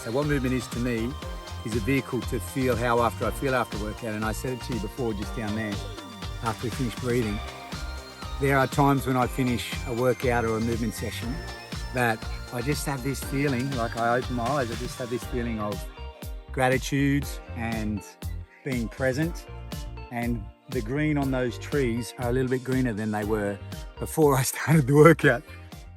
So what movement is to me is a vehicle to feel how I feel after workout. And I said it to you before, just down there, after we finished breathing. There are times when I finish a workout or a movement session that I just have this feeling, like I open my eyes, I just have this feeling of gratitude and being present. And the green on those trees are a little bit greener than they were before I started the workout.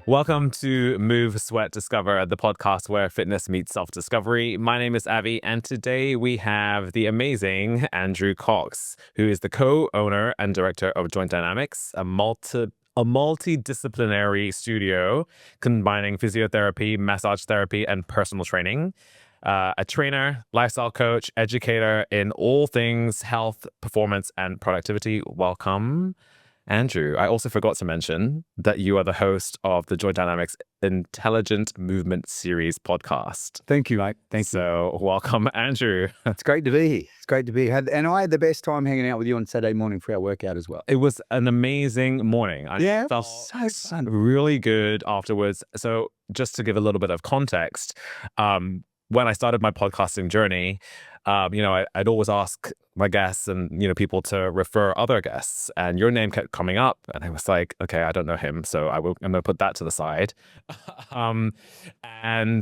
Welcome to Move, Sweat, Discover, the podcast where fitness meets self-discovery. My name is Avi, and today we have the amazing Andrew Cox, who is the co-owner and director of Joint Dynamics, a multi-disciplinary studio combining physiotherapy, massage therapy, and personal training. A trainer, lifestyle coach, educator in all things health, performance, and productivity. Welcome, Andrew. I also forgot to mention that you are the host of the Joint Dynamics Intelligent Movement Series podcast. Thank you, mate. Thank you. So welcome, Andrew. It's great to be here. It's great to be here. And I had the best time hanging out with you on Saturday morning for our workout as well. It was an amazing morning. I felt so fun. really good afterwards. So just to give a little bit of context, when I started my podcasting journey, I'd always ask my guests and, people to refer other guests, and your name kept coming up, and I was like, okay, I don't know him, so I'm going to put that to the side. And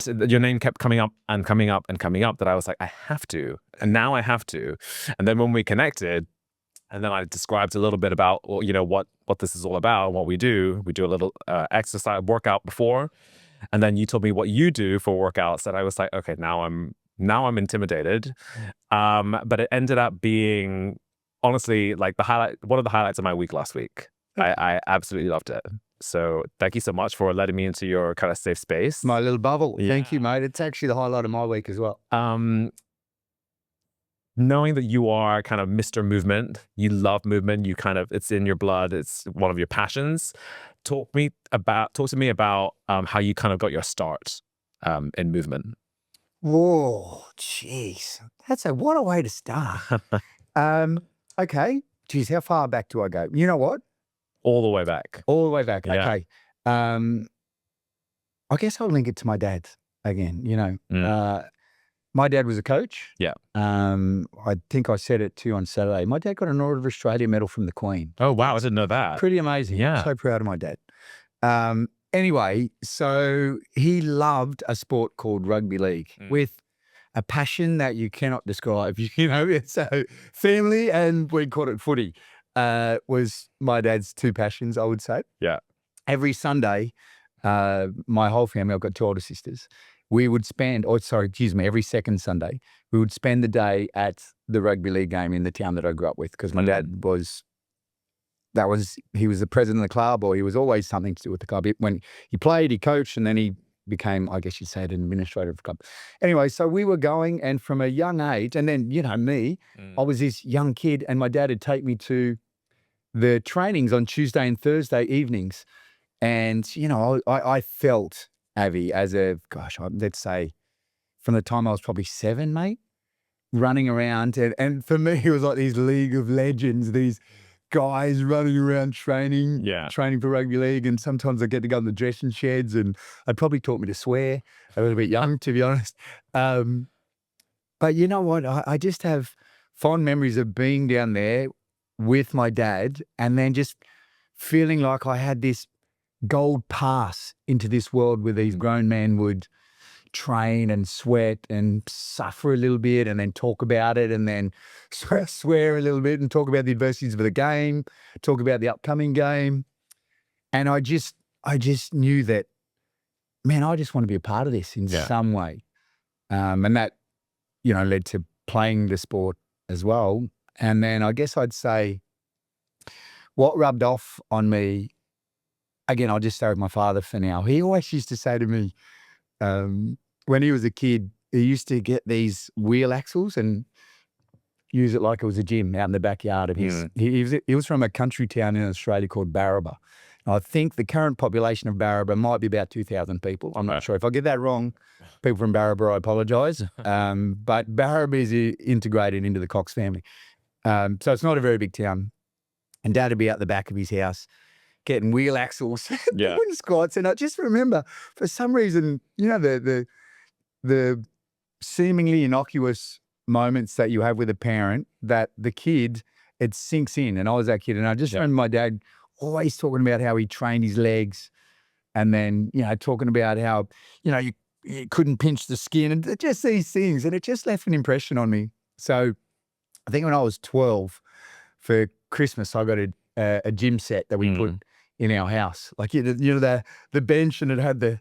your name kept coming up and coming up and coming up that I was like, I have to, and now I have to. And then when we connected, and then I described a little bit about, what this is all about, what we do. We do a little exercise workout before, and then you told me what you do for workouts, and I was like, okay, now I'm intimidated. But it ended up being, honestly, like one of the highlights of my week last week. I absolutely loved it. So thank you so much for letting me into your kind of safe space. My little bubble. Yeah. Thank you, mate. It's actually the highlight of my week as well. Knowing that you are kind of Mr. Movement, you love movement, it's in your blood, it's one of your passions. Talk to me about how you kind of got your start in movement. Whoa, jeez. What a way to start. Okay. Geez, how far back do I go? You know what? All the way back. All the way back. Yeah. Okay. I guess I'll link it to my dad again. My dad was a coach. Yeah. I think I said it to you on Saturday. My dad got an Order of Australia medal from the Queen. Oh, wow. I didn't know that. Pretty amazing. Yeah. So proud of my dad. Anyway, so he loved a sport called rugby league with a passion that you cannot describe. So family, and we called it footy, was my dad's two passions, I would say. Yeah. Every Sunday, my whole family, I've got two older sisters, we would spend, every second Sunday, we would spend the day at the rugby league game in the town that I grew up with, because my dad he was the president of the club, or he was always something to do with the club. When he played, he coached, and then he became, I guess you'd say, an administrator of the club. Anyway, so we were going, and from a young age, and then, me, I was this young kid, and my dad would take me to the trainings on Tuesday and Thursday evenings. And, I felt, Avi, as let's say, from the time I was probably 7, mate, running around. And for me, it was like these League of Legends, these guys running around training for rugby league. And sometimes I get to go in the dressing sheds, and they probably taught me to swear. I was a bit young, to be honest. But you know what? I just have fond memories of being down there with my dad, and then just feeling like I had this gold pass into this world where these grown men would train and sweat and suffer a little bit, and then talk about it, and then swear a little bit, and talk about the adversities of the game, talk about the upcoming game. And I just knew that, man, I just want to be a part of this in some way. And that, led to playing the sport as well. And then I guess I'd say what rubbed off on me, again, I'll just stay with my father for now. He always used to say to me, when he was a kid, he used to get these wheel axles and use it like it was a gym out in the backyard of his. He was from a country town in Australia called Barraba. I think the current population of Barraba might be about 2,000 people. I'm not sure. If I get that wrong, people from Barraba, I apologise. But Barraba is integrated into the Cox family. So it's not a very big town. And Dad would be out the back of his house getting wheel axles, doing squats. And I just remember, for some reason, the seemingly innocuous moments that you have with a parent that the kid, it sinks in. And I was that kid. And I just remember my dad always talking about how he trained his legs and then, talking about how, you couldn't pinch the skin and just these things. And it just left an impression on me. So I think when I was 12 for Christmas, I got a gym set that we put in our house. Like, the bench, and it had the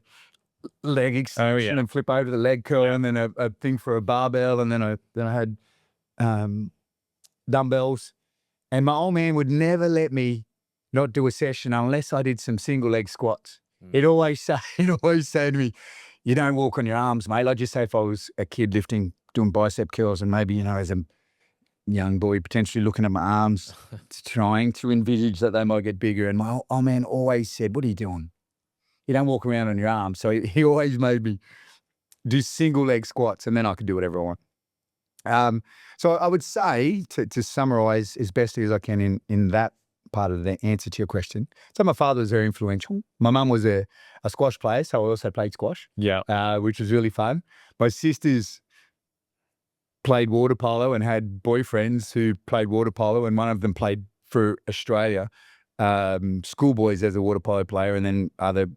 leg extension and flip over the leg curl, and then a thing for a barbell, and then I had dumbbells. And my old man would never let me not do a session unless I did some single leg squats. He'd always say to me, "You don't walk on your arms, mate." Like, just say if I was a kid doing bicep curls, and maybe, as a young boy potentially looking at my arms, trying to envisage that they might get bigger. And my old man always said, "What are you doing? You don't walk around on your arms." So he always made me do single leg squats, and then I could do whatever I want. So I would say, to summarize as best as I can in that part of the answer to your question. So my father was very influential. My mum was a squash player, so I also played squash, which was really fun. My sisters played water polo and had boyfriends who played water polo, and one of them played for Australia, schoolboys as a water polo player, and then other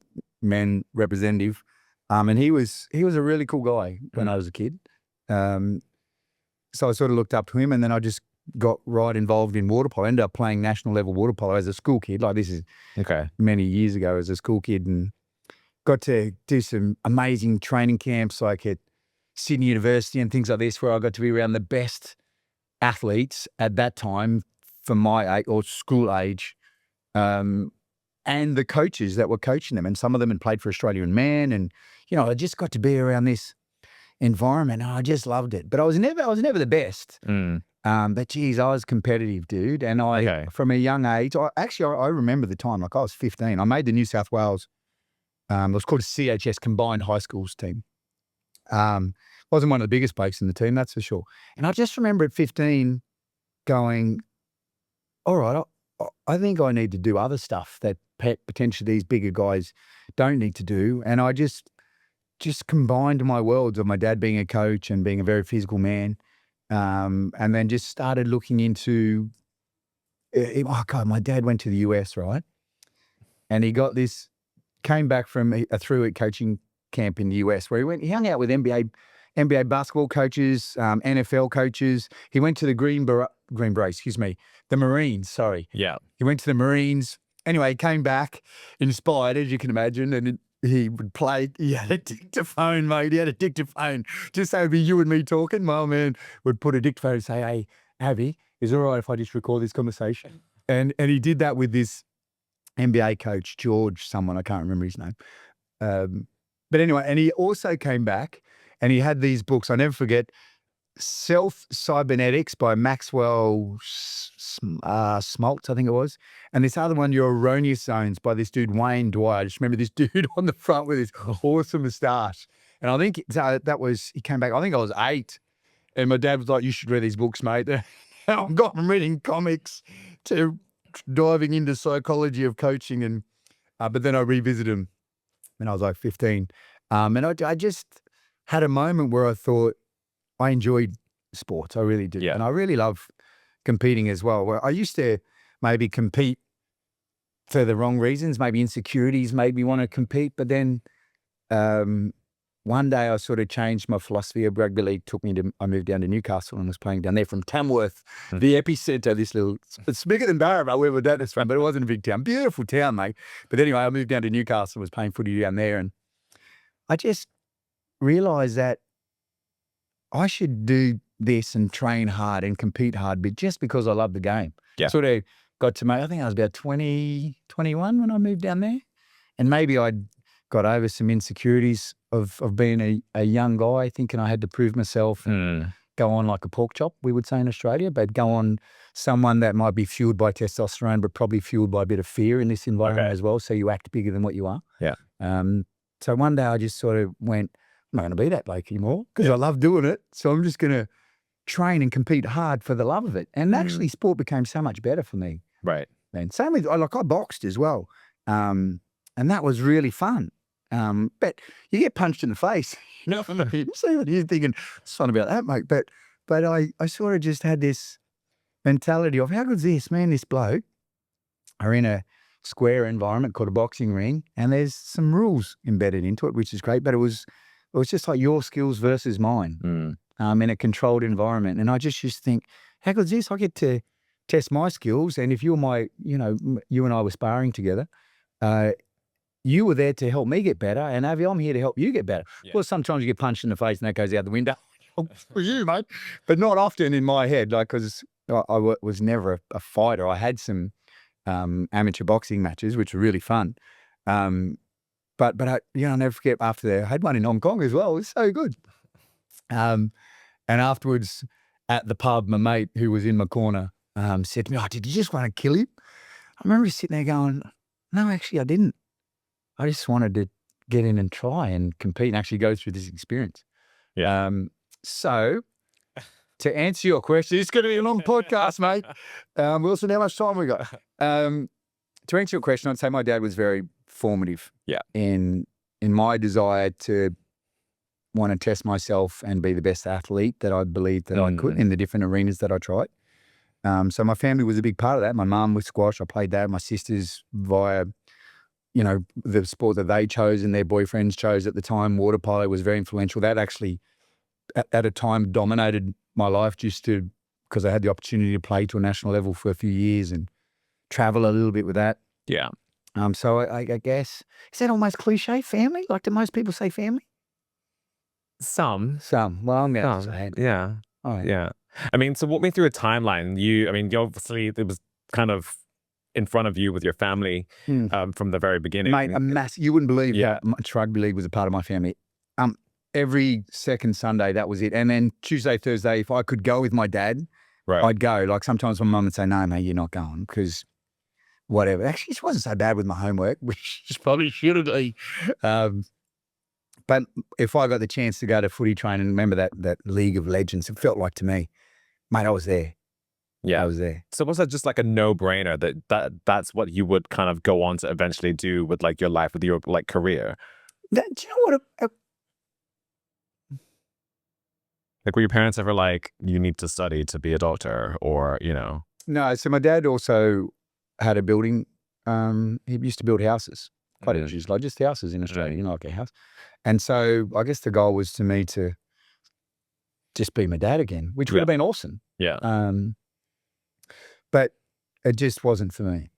men representative. And he was a really cool guy when I was a kid. So I sort of looked up to him, and then I just got right involved in water polo. I ended up playing national level water polo as a school kid. Like, this is many years ago as a school kid, and got to do some amazing training camps like at Sydney University and things like this, where I got to be around the best athletes at that time for my age or school age, and the coaches that were coaching them. And some of them had played for Australian men, and I just got to be around this environment, and I just loved it. But I was never the best. But geez, I was competitive, dude. And from a young age, I remember the time, like I was 15. I made the New South Wales, it was called a CHS, Combined High Schools team. Wasn't one of the biggest blokes in the team, that's for sure. And I just remember at 15 going, all right, I think I need to do other stuff that potentially these bigger guys don't need to do. And I just combined my worlds of my dad being a coach and being a very physical man. And then just started looking into, my dad went to the US, right? And he came back from a 3-week coaching camp in the US where he hung out with NBA basketball coaches, NFL coaches. He went to the the Marines, sorry. Yeah. He went to the Marines. Anyway, he came back inspired, as you can imagine, and he would play. He had a dictaphone, mate. He had a dictaphone. Just so it'd be you and me talking. My old man would put a dictaphone and say, "Hey, Avi, is it all right if I just record this conversation?" And he did that with this NBA coach, George, someone, I can't remember his name. But anyway, and he also came back and he had these books. I never forget, Self-Cybernetics by Maxwell Smoltz, I think it was. And this other one, Your Erroneous Zones, by this dude, Wayne Dwyer. I just remember this dude on the front with his awesome moustache. And I think he came back, I think I was 8. And my dad was like, "You should read these books, mate." I've got from reading comics to diving into psychology of coaching. And but then I revisited them when I was like 15. And I just had a moment where I thought, I enjoyed sports. I really did. Yeah. And I really love competing as well. Where I used to maybe compete for the wrong reasons, maybe insecurities made me want to compete. But then one day I sort of changed my philosophy of rugby league. I moved down to Newcastle and was playing down there from Tamworth, the epicenter, it's bigger than Barra, where my dad is from, but it wasn't a big town. Beautiful town, mate. But anyway, I moved down to Newcastle and was playing footy down there. And I just realized that I should do this and train hard and compete hard, but just because I love the game. Yeah. Sort of got to I think I was about 20, 21 when I moved down there. And maybe I'd got over some insecurities of being a young guy, thinking I had to prove myself and go on like a pork chop, we would say in Australia, but go on someone that might be fueled by testosterone, but probably fueled by a bit of fear in this environment as well. So you act bigger than what you are. Yeah. So one day I just sort of went, I'm not going to be that bloke anymore because I love doing it. So I'm just going to train and compete hard for the love of it. And actually sport became so much better for me. Right. And same with, I boxed as well. And that was really fun. But you get punched in the face. You know what I mean? So you're thinking, it's fun about that, mate. But I sort of just had this mentality of how good's this, man? This bloke are in a square environment called a boxing ring, and there's some rules embedded into it, which is great. But it was just like your skills versus mine, in a controlled environment. And I just used to think, how good's this? I get to test my skills, and if you and I were sparring together, you were there to help me get better, and Avi, I'm here to help you get better. Yeah. Well, sometimes you get punched in the face and that goes out the window for you, mate, but not often in my head, like, because I was never a fighter. I had some amateur boxing matches, which were really fun. But I, I'll never forget after that, I had one in Hong Kong as well. It was so good. And afterwards at the pub, my mate who was in my corner said to me, "Oh, did you just want to kill him?" I remember sitting there going, "No, actually I didn't. I just wanted to get in and try and compete and actually go through this experience." Yeah. So to answer your question, it's going to be a long podcast, mate. Wilson, how much time we got? To answer your question, I'd say my dad was very formative. Yeah. In my desire to want to test myself and be the best athlete that I believed that I could in the different arenas that I tried. So my family was a big part of that. My mum was squash. I played that. My sisters via, the sport that they chose and their boyfriends chose at the time. Water polo was very influential. That actually, at a time, dominated my life just because I had the opportunity to play to a national level for a few years and travel a little bit with that. Yeah. So I guess, is that almost cliche, family? Like, do most people say family? Some. Well, I'm going to say it. Yeah. All right. Yeah. I mean, so walk me through a timeline. You obviously, it was kind of in front of you with your family from the very beginning. Mate, you wouldn't believe how much rugby league was a part of my family. Every second Sunday, that was it. And then Tuesday, Thursday, if I could go with my dad, I'd go. Like, sometimes my mum would say, "No, mate, you're not going," because whatever. Actually, it wasn't so bad with my homework, which probably should be. But if I got the chance to go to footy training, remember that League of Legends, it felt like to me, mate, I was there. Yeah, I was there. So was that just like a no-brainer that's what you would kind of go on to eventually do with like your life, with your like career? Do you know what? Like, were your parents ever like, you need to study to be a doctor, or, No, so my dad also had a building. He used to build houses, cottages, like just houses in Australia, like a house. And so I guess the goal was to me to just be my dad again, which would have been awesome. Yeah. But it just wasn't for me.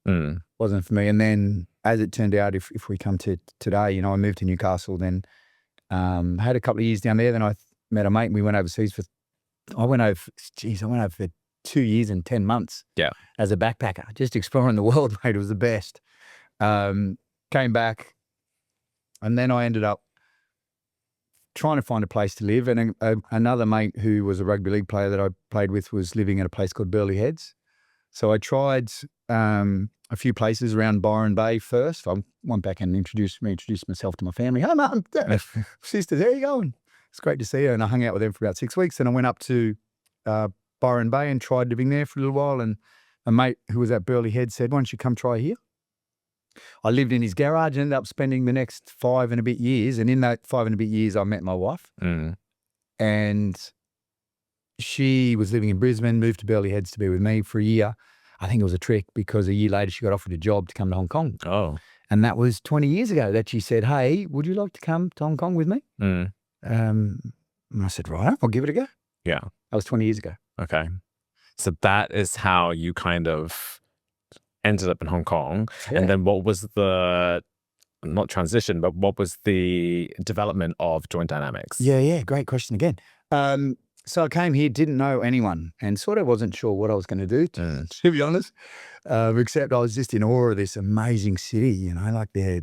Wasn't for me. And then, as it turned out, if we come to today, I moved to Newcastle, then had a couple of years down there. Then I met a mate and we went overseas I went over for 2 years and 10 months. Yeah. As a backpacker, just exploring the world, mate. It was the best. Came back, and then I ended up trying to find a place to live. And another mate who was a rugby league player that I played with was living at a place called Burleigh Heads. So I tried a few places around Byron Bay first. I went back and introduced myself to my family. "Hey, mum, sisters, how are you going? It's great to see you." And I hung out with them for about 6 weeks. And I went up to Byron Bay and tried living there for a little while. And a mate who was at Burleigh Head said, "Why don't you come try here?" I lived in his garage and ended up spending the next 5 and a bit years. And in that 5 and a bit years, I met my wife. And she was living in Brisbane, moved to Burleigh Heads to be with me for a year. I think it was a trick, because a year later she got offered a job to come to Hong Kong. Oh. And that was 20 years ago that she said, "Hey, would you like to come to Hong Kong with me?" And I said, "Right, I'll give it a go." Yeah. That was 20 years ago. Okay. So that is how you kind of ended up in Hong Kong. Yeah. And then what was the, not transition, but what was the development of Joint Dynamics? Yeah. Great question again. So I came here, didn't know anyone, and sort of wasn't sure what I was going to do, to be honest, except I was just in awe of this amazing city, like the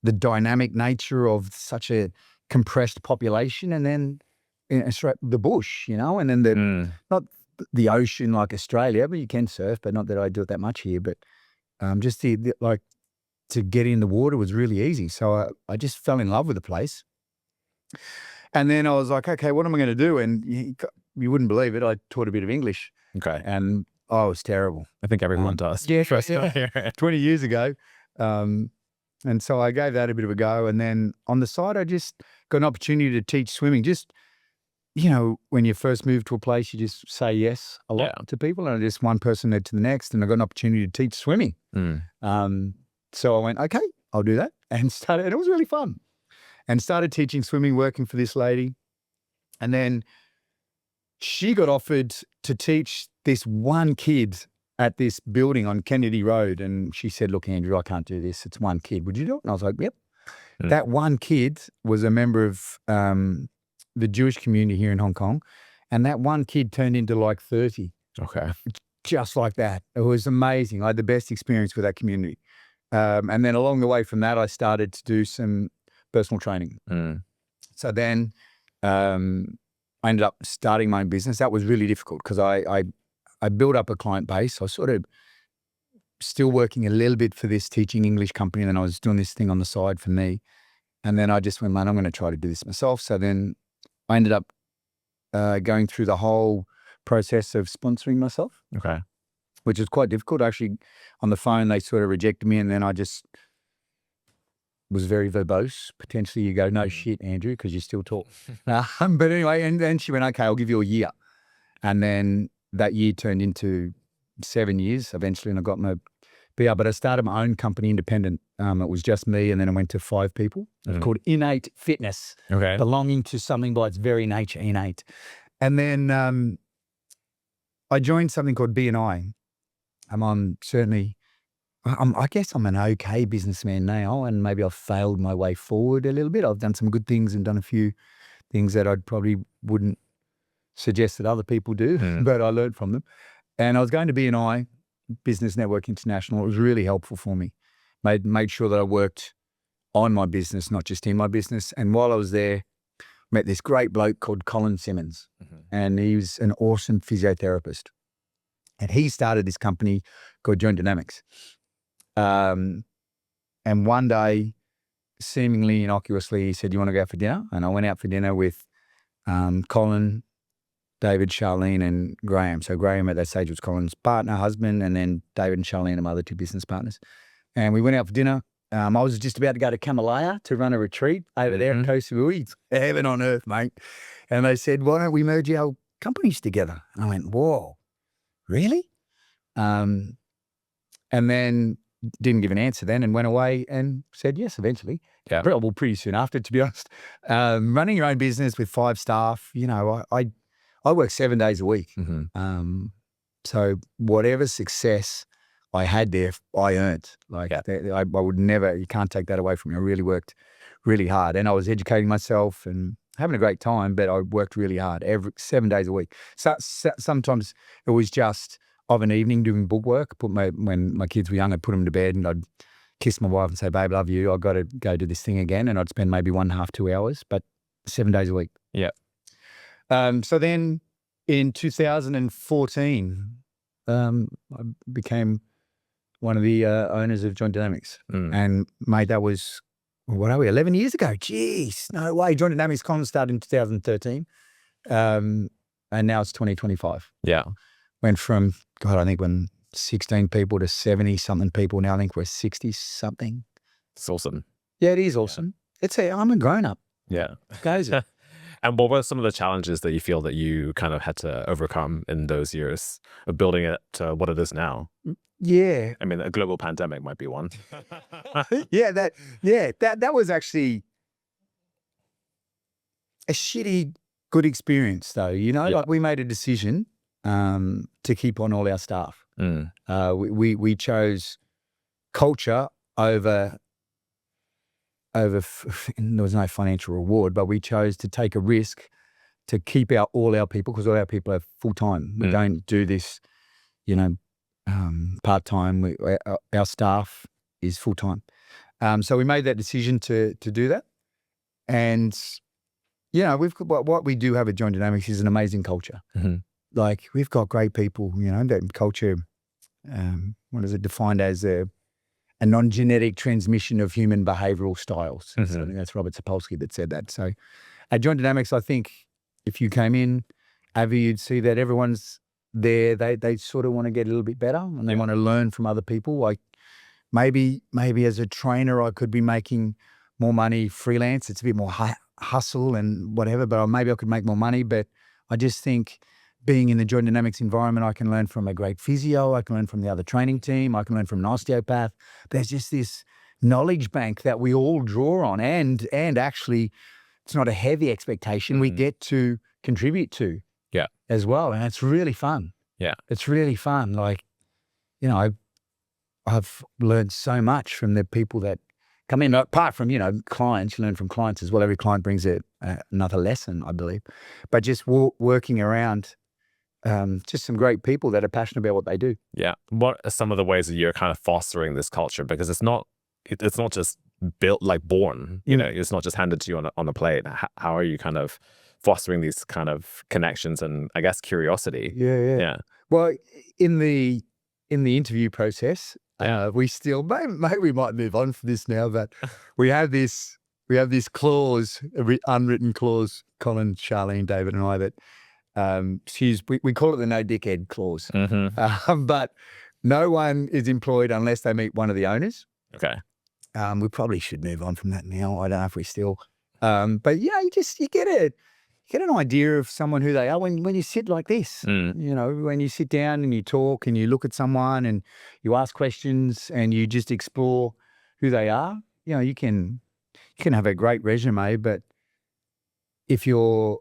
dynamic nature of such a compressed population, and then the bush, and then not the ocean like Australia, but you can surf, but not that I do it that much here, but just like to get in the water was really easy. So I just fell in love with the place. And then I was like, okay, what am I going to do? And you wouldn't believe it, I taught a bit of English. Okay. And I was terrible. I think everyone does. Yeah. 20 years ago. And so I gave that a bit of a go. And then on the side, I just got an opportunity to teach swimming. Just, when you first move to a place, you just say yes a lot to people. And just one person led to the next. And I got an opportunity to teach swimming. So I went, okay, I'll do that. And started, and it was really fun. And started teaching swimming, working for this lady. And then she got offered to teach this one kid at this building on Kennedy Road. And she said, look, Andrew, I can't do this. It's one kid. Would you do it? And I was like, yep. That one kid was a member of the Jewish community here in Hong Kong. And that one kid turned into like 30. Okay. Just like that. It was amazing. I had the best experience with that community. And then along the way from that, I started to do some personal training. So then I ended up starting my own business. That was really difficult because I built up a client base. I was sort of still working a little bit for this teaching English company, and then I was doing this thing on the side for me. And then I just went, man, I'm going to try to do this myself. So then I ended up going through the whole process of sponsoring myself. Okay. Which is quite difficult. Actually, on the phone, they sort of rejected me, and then I just was very verbose. Potentially you go, no shit, Andrew, because you still talk. But anyway, and then she went, okay, I'll give you a year. And then that year turned into 7 years eventually, and I got my PR. But I started my own company independent. It was just me, and then I went to 5 people. It's called Innate Fitness, belonging to something by its very nature, innate. And then I joined something called BNI. I guess I'm an okay businessman now, and maybe I've failed my way forward a little bit. I've done some good things and done a few things that I probably wouldn't suggest that other people do, but I learned from them. And I was going to BNI, Business Network International. It was really helpful for me. Made sure that I worked on my business, not just in my business. And while I was there, met this great bloke called Colin Simmons, and he was an awesome physiotherapist. And he started this company called Joint Dynamics. And one day, seemingly innocuously, he said, you want to go out for dinner? And I went out for dinner with Colin, David, Charlene, and Graham. So Graham at that stage was Colin's partner, husband, and then David and Charlene are my other 2 business partners. And we went out for dinner. I was just about to go to Kamalaya to run a retreat over there at Koh Samui. It's heaven on earth, mate. And they said, why don't we merge our companies together? And I went, whoa, really? And then didn't give an answer then, and went away and said yes eventually. Yeah. Well, pretty soon after, to be honest. Running your own business with 5 staff, I work 7 days a week. So whatever success I had there, I earned. I would never, you can't take that away from me. I really worked really hard, and I was educating myself and having a great time, but I worked really hard 7 days a week. So sometimes it was just of an evening doing bookwork. When my kids were young, I'd put them to bed and I'd kiss my wife and say, babe, love you. I've got to go do this thing again. And I'd spend maybe 1.5, 2 hours, but 7 days a week. Yeah. So then in 2014, I became one of the owners of Joint Dynamics. And mate, that was, what are we, 11 years ago? Jeez, no way. Joint Dynamics started in 2013. And now it's 2025. Yeah. Went from, God, I think when 16 people to 70 something people. Now I think we're 60 something. It's awesome. Yeah, it is awesome. I'm a grown up. Yeah. Goes it. And what were some of the challenges that you feel that you kind of had to overcome in those years of building it to what it is now? Yeah. I mean, a global pandemic might be one. That was actually a shitty good experience though. Like we made a decision to keep on all our staff. We chose culture over there was no financial reward, but we chose to take a risk to keep all our people, because all our people are full-time. We don't do this, part-time. Our staff is full-time. So we made that decision to do that. And, we've got, what we do have at Joint Dynamics is an amazing culture. Like we've got great people, that culture, what is it defined as a non-genetic transmission of human behavioral styles. So I think that's Robert Sapolsky that said that. So at Joint Dynamics, I think if you came in, Avi, you'd see that everyone's there. They sort of want to get a little bit better and they want to learn from other people. Like maybe as a trainer I could be making more money freelance. It's a bit more hustle and whatever, but maybe I could make more money. But I just think being in the Joint Dynamics environment, I can learn from a great physio, I can learn from the other training team, I can learn from an osteopath. There's just this knowledge bank that we all draw on, and actually it's not a heavy expectation. We get to contribute to as well, and it's really fun. It's really fun. Like, you know, I've learned so much from the people that come in, apart from, you know, clients. You learn from clients as well. Every client brings another lesson, I believe. But just working around just some great people that are passionate about what they do. Yeah. What are some of the ways that you're kind of fostering this culture? Because it's not just built, like born, you know, it's not just handed to you on a plate. How are you kind of fostering these kind of connections and, I guess, curiosity? Yeah. Well, in the interview process, we still, maybe we might move on from this now, but we have this clause, unwritten clause, Colin, Charlene, David and I, that we call it the no dickhead clause. But no one is employed unless they meet one of the owners. Okay. We probably should move on from that now. I don't know if we still, but yeah, you get an idea of someone, who they are when you sit like this. You know, when you sit down and you talk and you look at someone and you ask questions and you just explore who they are. You know, you can have a great resume, but if you're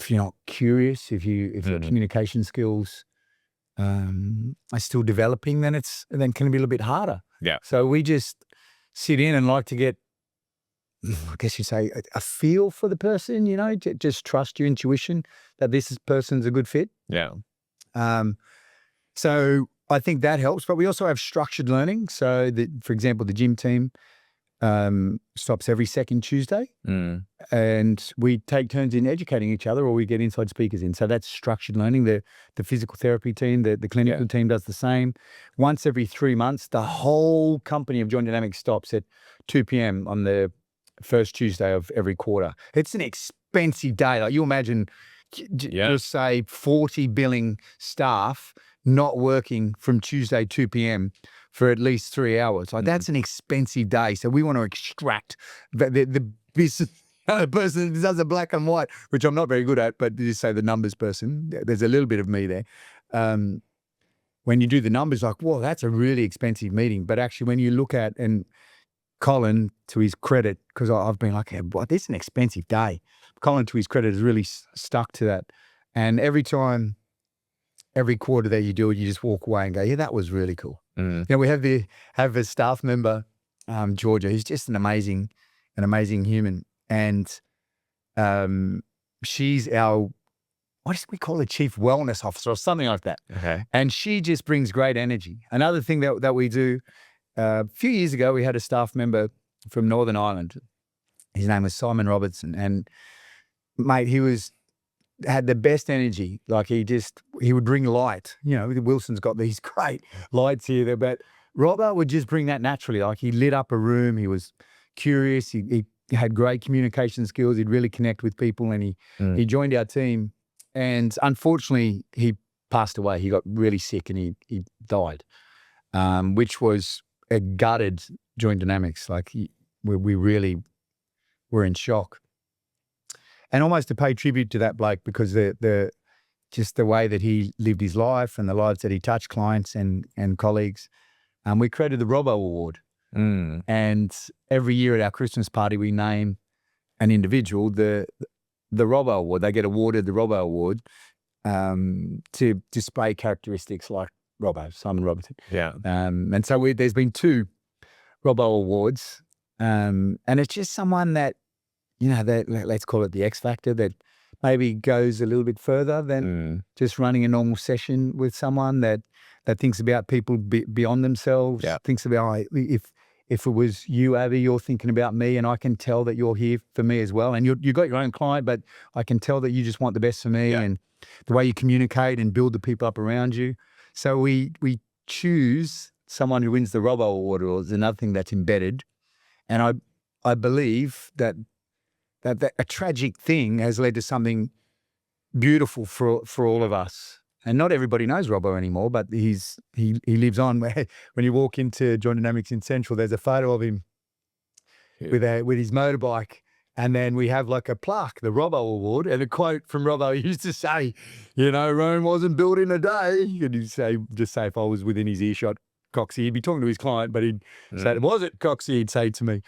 not curious, if your communication skills are still developing, then can it be a little bit harder. Yeah. So we just sit in and like to get, I guess you'd say, a feel for the person, you know, just trust your intuition that this person's a good fit. Yeah. So I think that helps, but we also have structured learning. So for example, the gym team stops every second Tuesday, and we take turns in educating each other, or we get inside speakers in. So that's structured learning. The physical therapy team, the clinical team does the same. Once every 3 months, the whole company of Joint Dynamics stops at 2 p.m. on the first Tuesday of every quarter. It's an expensive day. Like, you imagine, just say 40 billing staff not working from Tuesday 2 p.m. for at least 3 hours. Like, that's an expensive day. So we want to extract the business person that does a black and white, which I'm not very good at, but you say the numbers person, there's a little bit of me there. When you do the numbers, like, whoa, that's a really expensive meeting. But actually, when you look at, and Colin, to his credit, because I've been like, hey, this is an expensive day. Colin, to his credit, has really stuck to that. And every quarter that you do it, you just walk away and go, yeah, that was really cool. You know, we have a staff member, Georgia, who's just an amazing human. And she's our, what do we call it, chief wellness officer or something like that. Okay. And she just brings great energy. Another thing that we do, a few years ago, we had a staff member from Northern Ireland. His name was Simon Robertson. And mate, he had the best energy. Like, he would bring light. You know, Wilson's got these great lights here, but Robert would just bring that naturally. Like, he lit up a room. He was curious. He had great communication skills. He'd really connect with people, and he joined our team. And unfortunately, he passed away. He got really sick and he died, which was a gutted Joint Dynamics. Like, we really were in shock. And almost to pay tribute to that bloke, because just the way that he lived his life and the lives that he touched clients and colleagues, we created the Robbo Award. And every year at our Christmas party, we name an individual the Robbo Award. They get awarded the Robbo Award to display characteristics like Simon Robertson. Yeah. And so there's been 2 Robbo Awards, and it's just someone that, you know, that, let's call it the X factor, that maybe goes a little bit further than just running a normal session with someone, that thinks about people beyond themselves. Thinks about, if it was you, Abby, you're thinking about me, and I can tell that you're here for me as well. And you got your own client, but I can tell that you just want the best for me, and the way you communicate and build the people up around you. So we choose someone who wins the Robbo Award, or is another thing that's embedded. And I believe that a tragic thing has led to something beautiful for all of us. and not everybody knows Robbo anymore, but he lives on. Where when you walk into Joint Dynamics in Central, there's a photo of him with his motorbike. And then we have like a plaque, the Robbo Award, and a quote from Robbo. He used to say, Rome wasn't built in a day. And he'd just say if I was within his earshot, Coxie, he'd be talking to his client, but he'd say, was it Coxie? He'd say to me.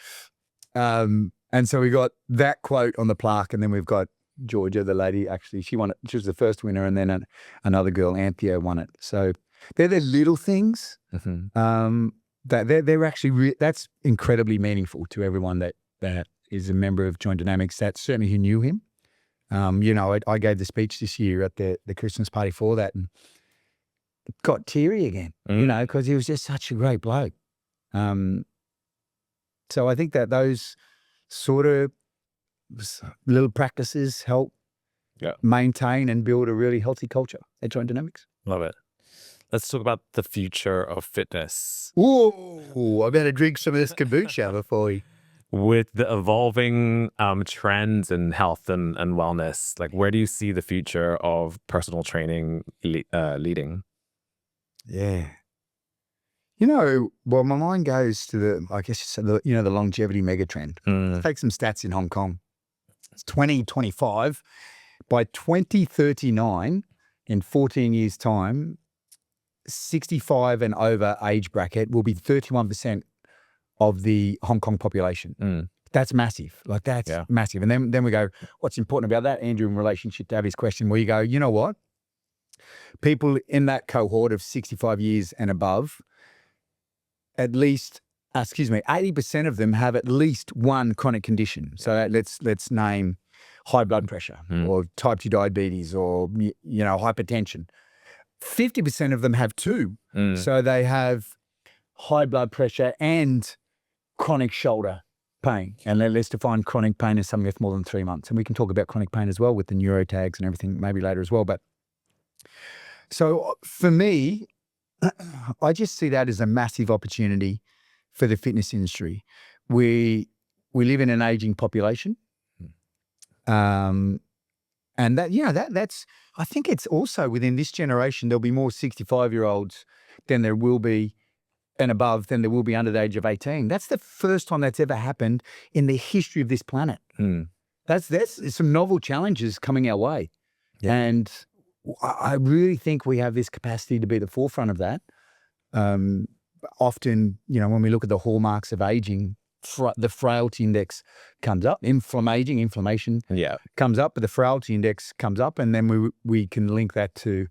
And so we got that quote on the plaque, and then we've got Georgia, the lady, actually, she won it. She was the first winner, and then another girl, Anthea, won it. So they're the little things that they're actually, that's incredibly meaningful to everyone that is a member of Joint Dynamics, that certainly who knew him. I gave the speech this year at the Christmas party for that, and got teary again, because he was just such a great bloke. So I think that those sort of little practices help maintain and build a really healthy culture at Joint Dynamics. Love it. Let's talk about the future of fitness. Ooh, I better drink some of this kombucha before we... With the evolving trends in health and wellness, like where do you see the future of personal training leading? Yeah. Well, my mind goes to the longevity megatrend. Take some stats in Hong Kong. It's 2025. By 2039, in 14 years' time, 65 and over age bracket will be 31% of the Hong Kong population. That's massive. Like that's massive. And then we go, what's important about that, Andrew, in relationship to Abby's question, where you go, you know what? People in that cohort of 65 years and above, at least, 80% of them have at least one chronic condition. So let's name high blood pressure or type 2 diabetes or, hypertension. 50% of them have two. So they have high blood pressure and chronic shoulder pain. And let's define chronic pain as something that's more than 3 months. And we can talk about chronic pain as well with the neurotags and everything maybe later as well. But so for me, I just see that as a massive opportunity for the fitness industry. We live in an aging population. And that's, I think it's also within this generation, there'll be more 65-year-olds than there will be and above than there will be under the age of 18. That's the first time that's ever happened in the history of this planet. That's some novel challenges coming our way. Yeah. And I really think we have this capacity to be the forefront of that. Often, when we look at the hallmarks of aging, the frailty index comes up, inflammation comes up, but the frailty index comes up, and then we can link that to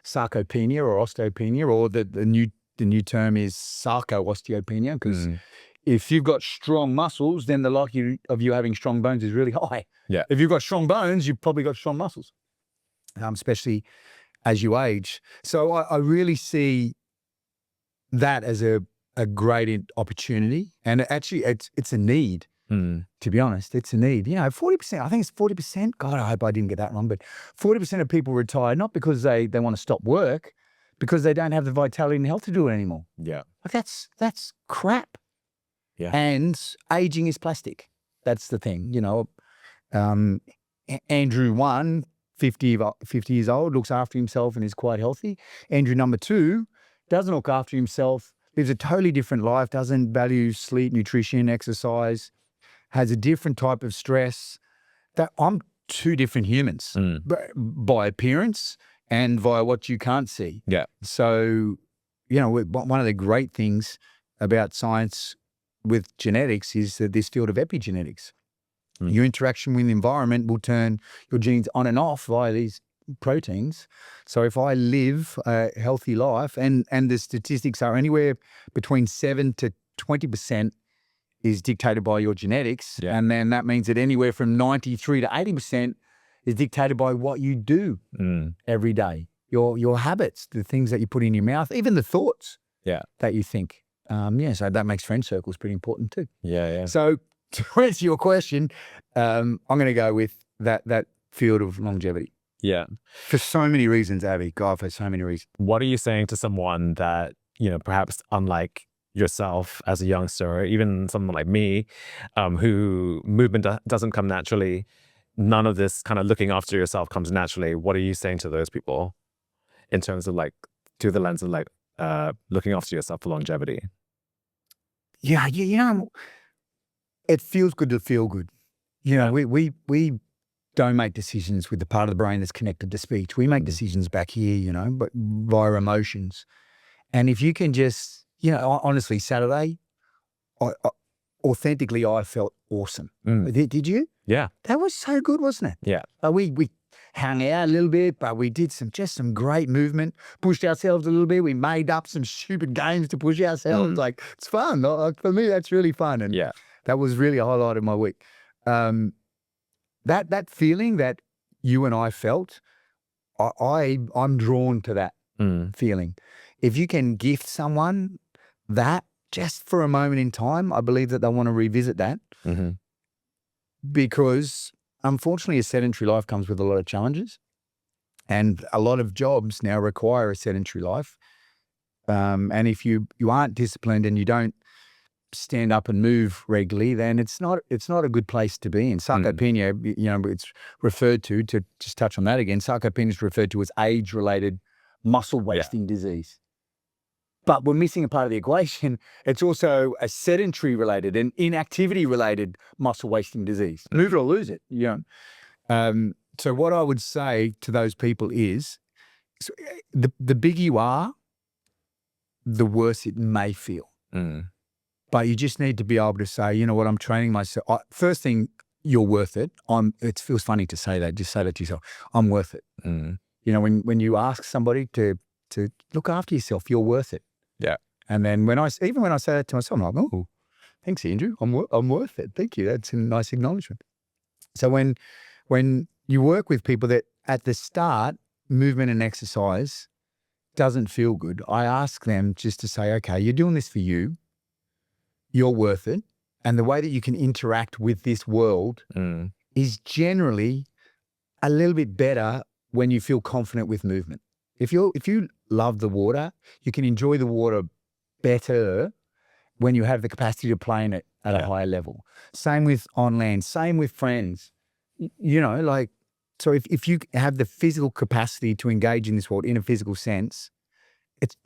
sarcopenia or osteopenia, or the new term is sarco-osteopenia, because if you've got strong muscles, then the likelihood of you having strong bones is really high. Yeah. If you've got strong bones, you've probably got strong muscles, especially as you age. So I really see that as a great opportunity, and actually it's a need. To be honest, it's a need. 40%, I think it's 40%. God, I hope I didn't get that wrong, but 40% of people retire not because they want to stop work, because they don't have the vitality and health to do it anymore. Yeah. Like that's crap. Yeah. And aging is plastic. That's the thing. Andrew 1, 50 years old, looks after himself and is quite healthy. Andrew number 2 doesn't look after himself, lives a totally different life, doesn't value sleep, nutrition, exercise, has a different type of stress. That I'm two different humans by appearance and via what you can't see. Yeah. So, one of the great things about science with genetics is that this field of epigenetics. Your interaction with the environment will turn your genes on and off via these proteins. So if I live a healthy life, and the statistics are anywhere between 7 to 20% is dictated by your genetics, and then that means that anywhere from 93 to 80% is dictated by what you do every day, your habits, the things that you put in your mouth, even the thoughts that you think. So that makes friend circles pretty important too. Yeah. So to answer your question, I'm going to go with that field of longevity. Yeah. For so many reasons, Abby. God, for so many reasons. What are you saying to someone that, perhaps unlike yourself as a youngster, or even someone like me, who movement doesn't come naturally, none of this kind of looking after yourself comes naturally? What are you saying to those people? in terms of like through the lens of like looking after yourself for longevity? Yeah, it feels good to feel good. We don't make decisions with the part of the brain that's connected to speech. We make decisions back here, but via emotions. And if you can just, honestly, Saturday, authentically, I felt awesome. Did you? Yeah. That was so good, wasn't it? Yeah. We hung out a little bit, but we did some great movement, pushed ourselves a little bit. We made up some stupid games to push ourselves. Like, it's fun. For me, that's really fun. And that was really a highlight of my week. That feeling that you and I felt, I'm drawn to that feeling. If you can gift someone that just for a moment in time, I believe that they'll want to revisit that because unfortunately a sedentary life comes with a lot of challenges and a lot of jobs now require a sedentary life. And if you aren't disciplined and you don't stand up and move regularly, then it's not a good place to be in. Sarcopenia, it's referred to just touch on that again, sarcopenia is referred to as age-related muscle wasting disease. But we're missing a part of the equation. It's also a sedentary-related and inactivity-related muscle wasting disease. Move it or lose it. So what I would say to those people is, the bigger you are, the worse it may feel. But you just need to be able to say, you know what, I'm training myself. First thing, you're worth it. It feels funny to say that. Just say that to yourself. I'm worth it. When you ask somebody to look after yourself, you're worth it. Yeah. And then when I say that to myself, I'm like, oh, thanks, Andrew. I'm worth it. Thank you. That's a nice acknowledgement. So when you work with people that at the start, movement and exercise doesn't feel good, I ask them just to say, okay, you're doing this for you. You're worth it. And the way that you can interact with this world is generally a little bit better when you feel confident with movement. If you love the water, you can enjoy the water better when you have the capacity to play in it at a higher level. Same with on land, same with friends. So if you have the physical capacity to engage in this world in a physical sense, it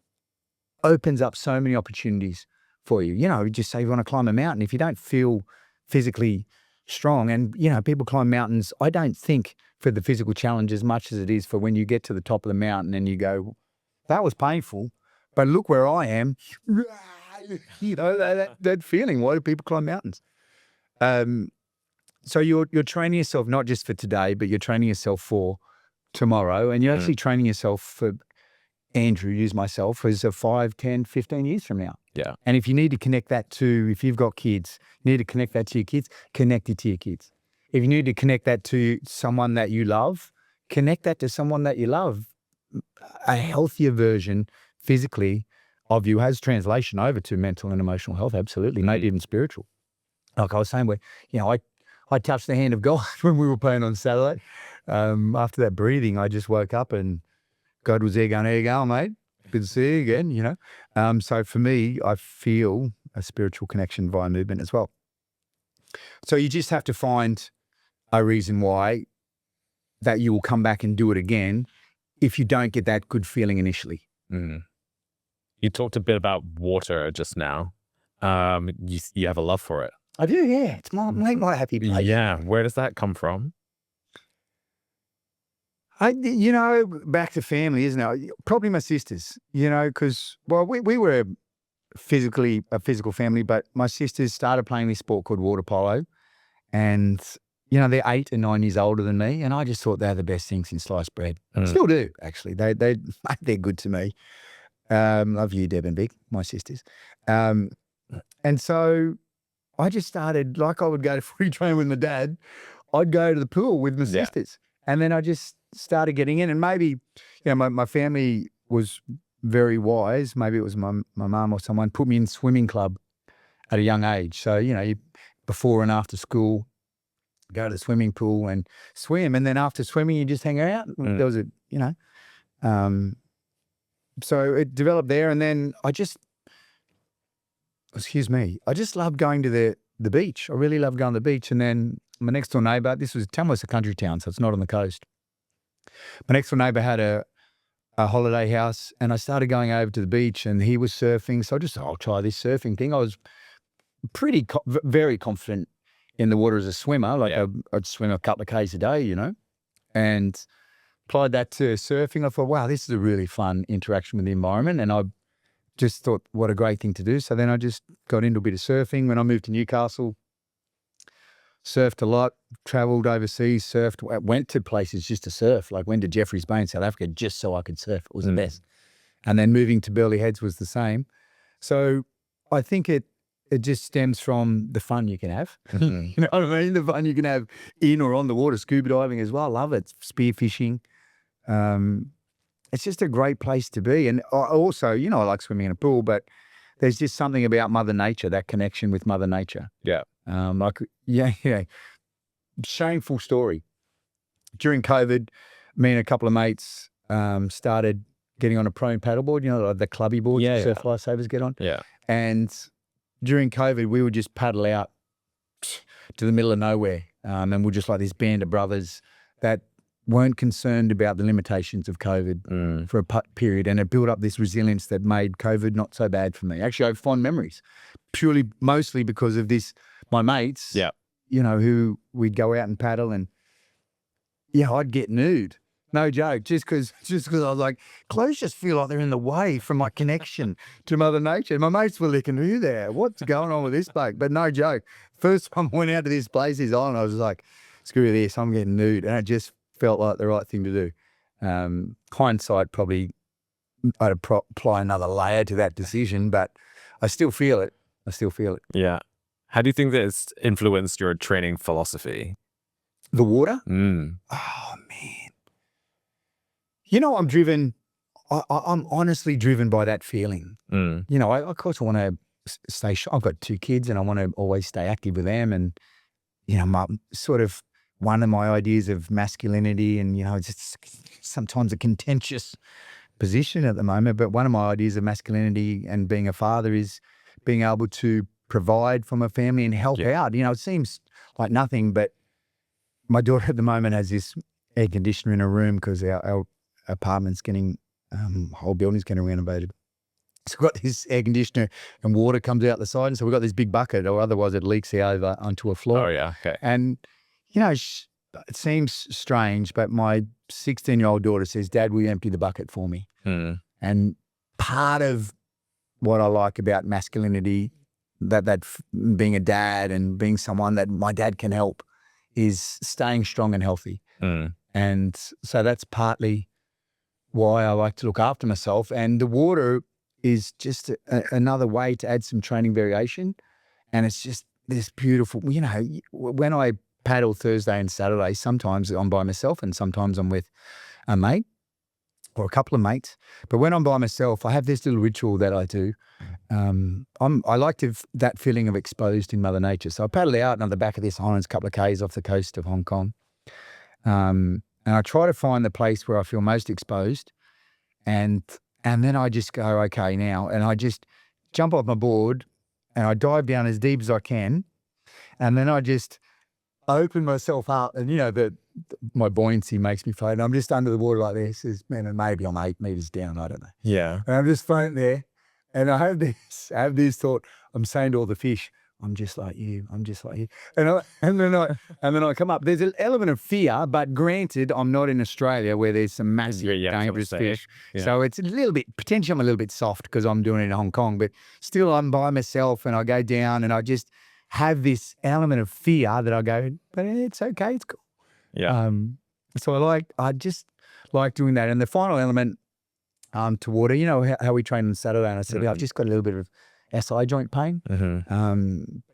opens up so many opportunities for you. Just say you want to climb a mountain. If you don't feel physically strong, and people climb mountains, I don't think for the physical challenge as much as it is for when you get to the top of the mountain and you go, that was painful, but look where I am. That feeling. Why do people climb mountains? So you're training yourself not just for today, but you're training yourself for tomorrow, and you're actually training yourself for, Andrew, use myself, as a 5, 10, 15 years from now. Yeah. And if you need to connect that to, if you've got kids, you need to connect that to your kids, connect it to your kids. If you need to connect that to someone that you love, connect that to someone that you love. A healthier version physically of you has translation over to mental and emotional health, absolutely, maybe even spiritual. Like I was saying, I touched the hand of God when we were playing on Saturday. After that breathing, I just woke up and God was there going, there you go, mate. Good to see you again, So for me, I feel a spiritual connection via movement as well. So you just have to find a reason why that you will come back and do it again if you don't get that good feeling initially. You talked a bit about water just now. You have a love for it. I do, yeah. It's my happy place. Yeah. Where does that come from? Back to family, isn't it? Probably my sisters, because, we were a physical family, but my sisters started playing this sport called water polo. And, they're 8 and 9 years older than me. And I just thought they're the best thing since sliced bread. Still do, actually. They're good to me. Love you, Deb and Vic, my sisters. And so I just started, like I would go to footy train with my dad, I'd go to the pool with my sisters. And then I just started getting in. And maybe, my family was very wise. Maybe it was my mum or someone put me in swimming club at a young age. So, you before and after school, go to the swimming pool and swim. And then after swimming, you just hang out. There was so it developed there. And then I just loved going to the beach. I really loved going to the beach. And then my next door neighbour, Tamworth's a country town, so it's not on the coast. My next door neighbour had a a holiday house, and I started going over to the beach, and he was surfing. So I just thought, I'll try this surfing thing. I was very confident in the water as a swimmer. Like I'd swim a couple of Ks a day, you know, and applied that to surfing. I thought, wow, this is a really fun interaction with the environment. And I just thought, what a great thing to do. So then I just got into a bit of surfing. When I moved to Newcastle, surfed a lot, travelled overseas, surfed, went to places just to surf, like went to Jeffreys Bay in South Africa just so I could surf. It was the best. And then moving to Burleigh Heads was the same. So I think it just stems from the fun you can have. You know what I mean? The fun you can have in or on the water, scuba diving as well. I love it. Spearfishing. It's just a great place to be. And also, you know, I like swimming in a pool, but there's just something about Mother Nature, that connection with Mother Nature. Yeah. Shameful story. During COVID, me and a couple of mates started getting on a prone paddleboard, you know, like the clubby boards that surf lifesavers get on. Yeah. And during COVID, we would just paddle out to the middle of nowhere. And we're just like this band of brothers that weren't concerned about the limitations of COVID for a period. And it built up this resilience that made COVID not so bad for me. Actually, I have fond memories, mostly because of this, my mates, you know, who we'd go out and paddle, and I'd get nude. No joke, just because I was like, clothes just feel like they're in the way from my connection to Mother Nature. My mates were licking, who there? What's going on with this bloke? But no joke, first time I went out to this place, this island, I was like, screw this, I'm getting nude. And it just felt like the right thing to do. Hindsight, probably I'd apply another layer to that decision, but I still feel it. Yeah. How do you think that it's influenced your training philosophy? The water? Oh, man. You know, I'm driven, I'm honestly driven by that feeling. You know, of course I want to stay, I've got 2 kids and I want to always stay active with them. And, you know, sort of one of my ideas of masculinity, and, you know, it's sometimes a contentious position at the moment, but one of my ideas of masculinity and being a father is being able to provide for my family and help out. You know, it seems like nothing, but my daughter at the moment has this air conditioner in her room because our apartment's getting, whole building's getting renovated. So we've got this air conditioner and water comes out the side. And so we've got this big bucket, or otherwise it leaks over onto a floor. Oh, yeah. Okay. And, you know, it seems strange, but my 16-year-old daughter says, Dad, will you empty the bucket for me? And part of what I like about masculinity, that being a dad and being someone that my dad can help, is staying strong and healthy. And so that's partly why I like to look after myself. And the water is just another way to add some training variation. And it's just this beautiful, you know, when I paddle Thursday and Saturday, sometimes I'm by myself and sometimes I'm with a mate or a couple of mates. But when I'm by myself, I have this little ritual that I do. I like that feeling of exposed in Mother Nature. So I paddle out on the back of this island, a couple of Ks off the coast of Hong Kong. And I try to find the place where I feel most exposed. And then I just go, okay, now. And I just jump off my board and I dive down as deep as I can. And then I just open myself up. And, you know, my buoyancy makes me float. And I'm just under the water like this. And maybe I'm 8 meters down. I don't know. Yeah. And I'm just floating there. And I have this thought. I'm saying to all the fish, I'm just like you. I'm just like you. And then I come up. There's an element of fear, but granted, I'm not in Australia where there's some massive dangerous fish. Yeah. So it's a little bit, potentially I'm a little bit soft because I'm doing it in Hong Kong, but still I'm by myself and I go down and I just have this element of fear that I go, but it's okay, it's cool. Yeah. So I just like doing that. And the final element to water, you know how we train on Saturday, and I said, I've just got a little bit of SI joint pain,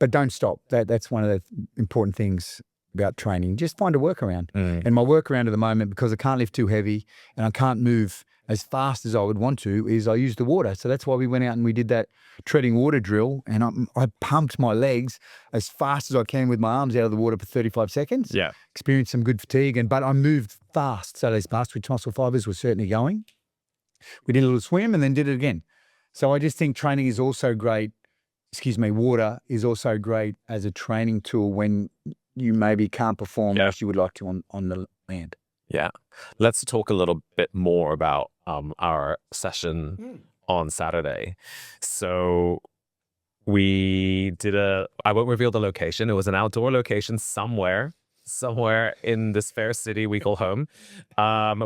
but don't stop. That's one of the important things about training. Just find a workaround. And my workaround at the moment, because I can't lift too heavy and I can't move as fast as I would want to, is I use the water. So that's why we went out and we did that treading water drill, and I pumped my legs as fast as I can with my arms out of the water for 35 seconds. Yeah. Experienced some good fatigue, but I moved fast. So those fast twitch muscle fibers were certainly going. We did a little swim and then did it again. So I just think training is also great. Water is also great as a training tool when you maybe can't perform as you would like to on the land. Yeah. Let's talk a little bit more about our session on Saturday. So we did I won't reveal the location. It was an outdoor location somewhere in this fair city we call home.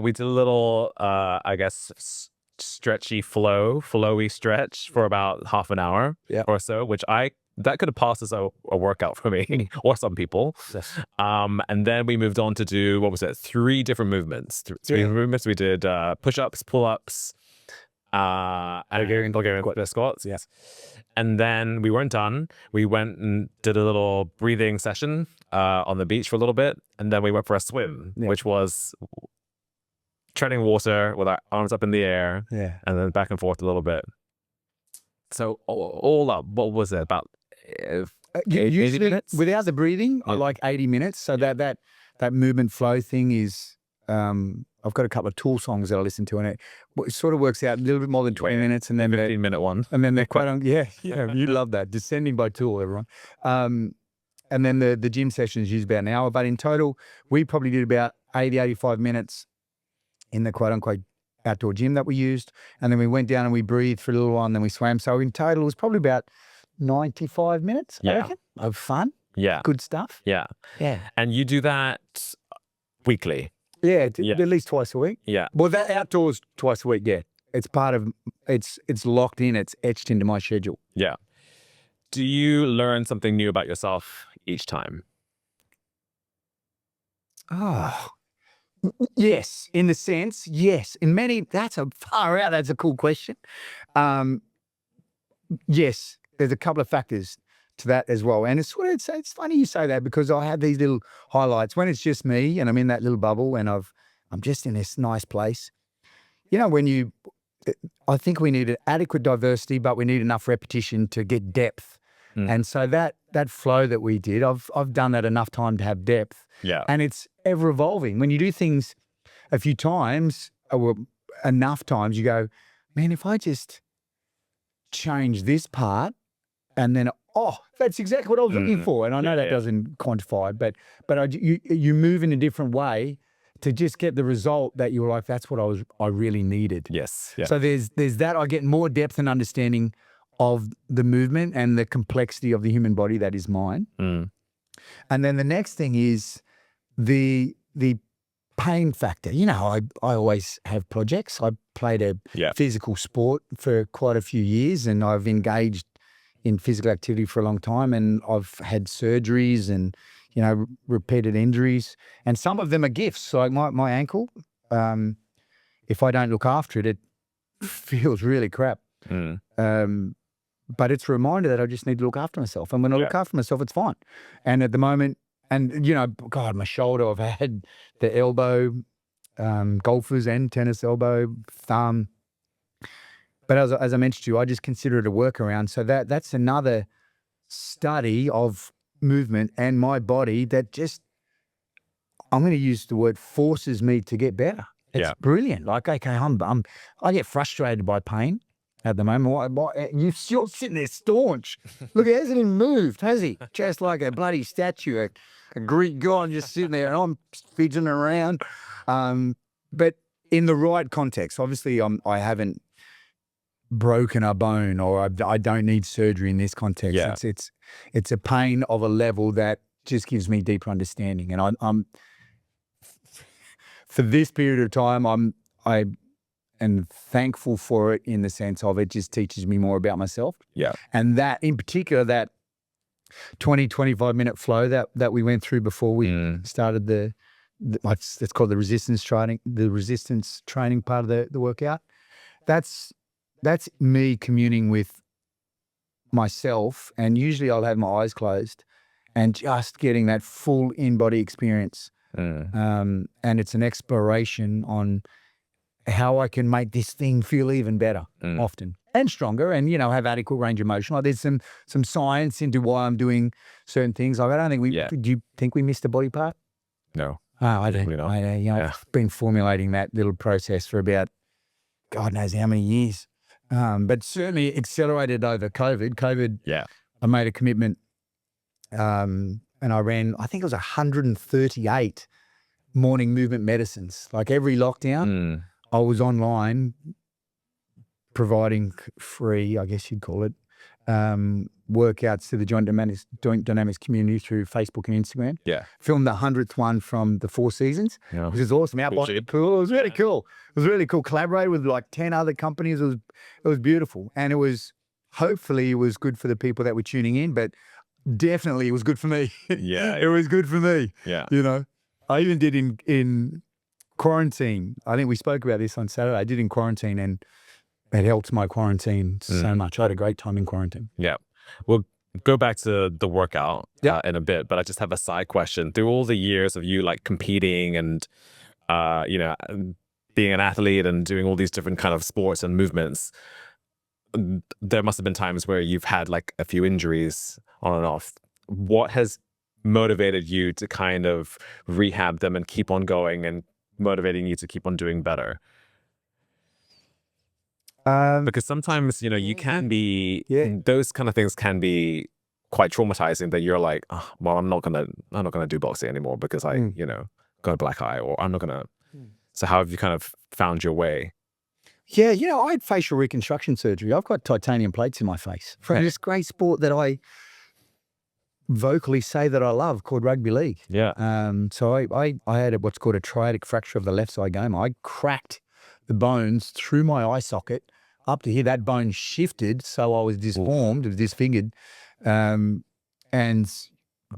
We did a little, I guess, stretchy flowy stretch for about half an hour or so, which that could have passed as a workout for me or some people. Yes. And then we moved on to do, what was it? 3 different movements. Three movements. We did push-ups, pull-ups, and Bulgarian squats. Yes. And then we weren't done. We went and did a little breathing session on the beach for a little bit. And then we went for a swim, which was treading water with our arms up in the air and then back and forth a little bit. So all up, what was it? About 80 minutes? Without the breathing, I like 80 minutes. So that movement flow thing is, I've got a couple of Tool songs that I listen to, and it sort of works out a little bit more than 20 minutes. And then 15-minute one. And then they're quite on, you love that. Descending by Tool, everyone. And then the gym sessions use about an hour. But in total, we probably did about 80, 85 minutes in the quote unquote outdoor gym that we used. And then we went down and we breathed for a little while and then we swam. So in total, it was probably about 95 minutes, I reckon, of fun. Yeah. Good stuff. Yeah. Yeah. And you do that weekly? Yeah, at least twice a week. Yeah. Well, that outdoors twice a week, yeah. It's part of, it's locked in, it's etched into my schedule. Yeah. Do you learn something new about yourself each time? Oh, yes. In the sense, yes. In many, that's a cool question. Yes, there's a couple of factors to that as well. And it's funny you say that, because I have these little highlights when it's just me and I'm in that little bubble and I'm just in this nice place. You know, I think we need an adequate diversity, but we need enough repetition to get depth. And so that flow that we did, I've done that enough time to have depth. Yeah. And it's ever evolving. When you do things a few times or enough times, you go, man, if I just change this part and then, that's exactly what I was looking for. And I know that doesn't quantify, but you move in a different way to just get the result that you were like, that's what I really needed. Yes. Yeah. So there's that. I get more depth and understanding of the movement and the complexity of the human body that is mine. And then the next thing is the pain factor. You know, I always have projects. I played a physical sport for quite a few years, and I've engaged in physical activity for a long time, and I've had surgeries and, you know, repeated injuries, and some of them are gifts. Like my ankle, if I don't look after it, it feels really crap. But it's a reminder that I just need to look after myself. And when I look after myself, it's fine. And at the moment, and, you know, God, my shoulder, I've had the elbow, golfers and tennis elbow, thumb. But as I mentioned to you, I just consider it a workaround. So that's another study of movement and my body that just, I'm going to use the word, forces me to get better. It's brilliant. Like, okay, I get frustrated by pain at the moment. You're sitting there staunch. Look, he hasn't even moved, has he? Just like a bloody statue, a Greek god just sitting there, and I'm fidgeting around. But in the right context, obviously I haven't broken a bone, or I don't need surgery in this context. Yeah. It's a pain of a level that just gives me deeper understanding. And I'm for this period of time, I am thankful for it, in the sense of it just teaches me more about myself. Yeah. And that in particular, that 20-25 minute flow that we went through before we started it's called the resistance training part of the workout. That's me communing with myself, and usually I'll have my eyes closed and just getting that full in-body experience. And it's an exploration on how I can make this thing feel even better often and stronger, and, you know, have adequate range of motion. Like, there's some science into why I'm doing certain things. Like, I don't think do you think we missed a body part? No. Oh, I don't. I've been formulating that little process for about God knows how many years. But certainly accelerated over COVID. I made a commitment, and I ran, I think it was 138 morning movement medicines. Like every lockdown, I was online providing free, I guess you'd call it, workouts to the joint dynamics community through Facebook and Instagram. Yeah. Filmed the 100th one from the Four Seasons, which is awesome. Out by the pool. It was really cool. It was really cool. Collaborated with like 10 other companies. It was beautiful. And hopefully it was good for the people that were tuning in, but definitely it was good for me. Yeah. It was good for me. Yeah. You know, I even did in quarantine. I think we spoke about this on Saturday. I did in quarantine, and it helped my quarantine so much. I had a great time in quarantine. Yeah. We'll go back to the workout in a bit, but I just have a side question. Through all the years of you like competing and, you know, being an athlete and doing all these different kind of sports and movements, there must have been times where you've had like a few injuries on and off. What has motivated you to kind of rehab them and keep on going and motivating you to keep on doing better? Because sometimes, you know, you can be, those kind of things can be quite traumatizing, that you're like, oh, well, I'm not gonna do boxing anymore because I, you know, got a black eye, or I'm not gonna. So how have you kind of found your way? Yeah, you know, I had facial reconstruction surgery. I've got titanium plates in my face from this great sport that I vocally say that I love, called rugby league. Yeah. So I had what's called a triadic fracture of the left zygoma. I cracked the bones through my eye socket up to here. That bone shifted, so I was disformed, disfigured, and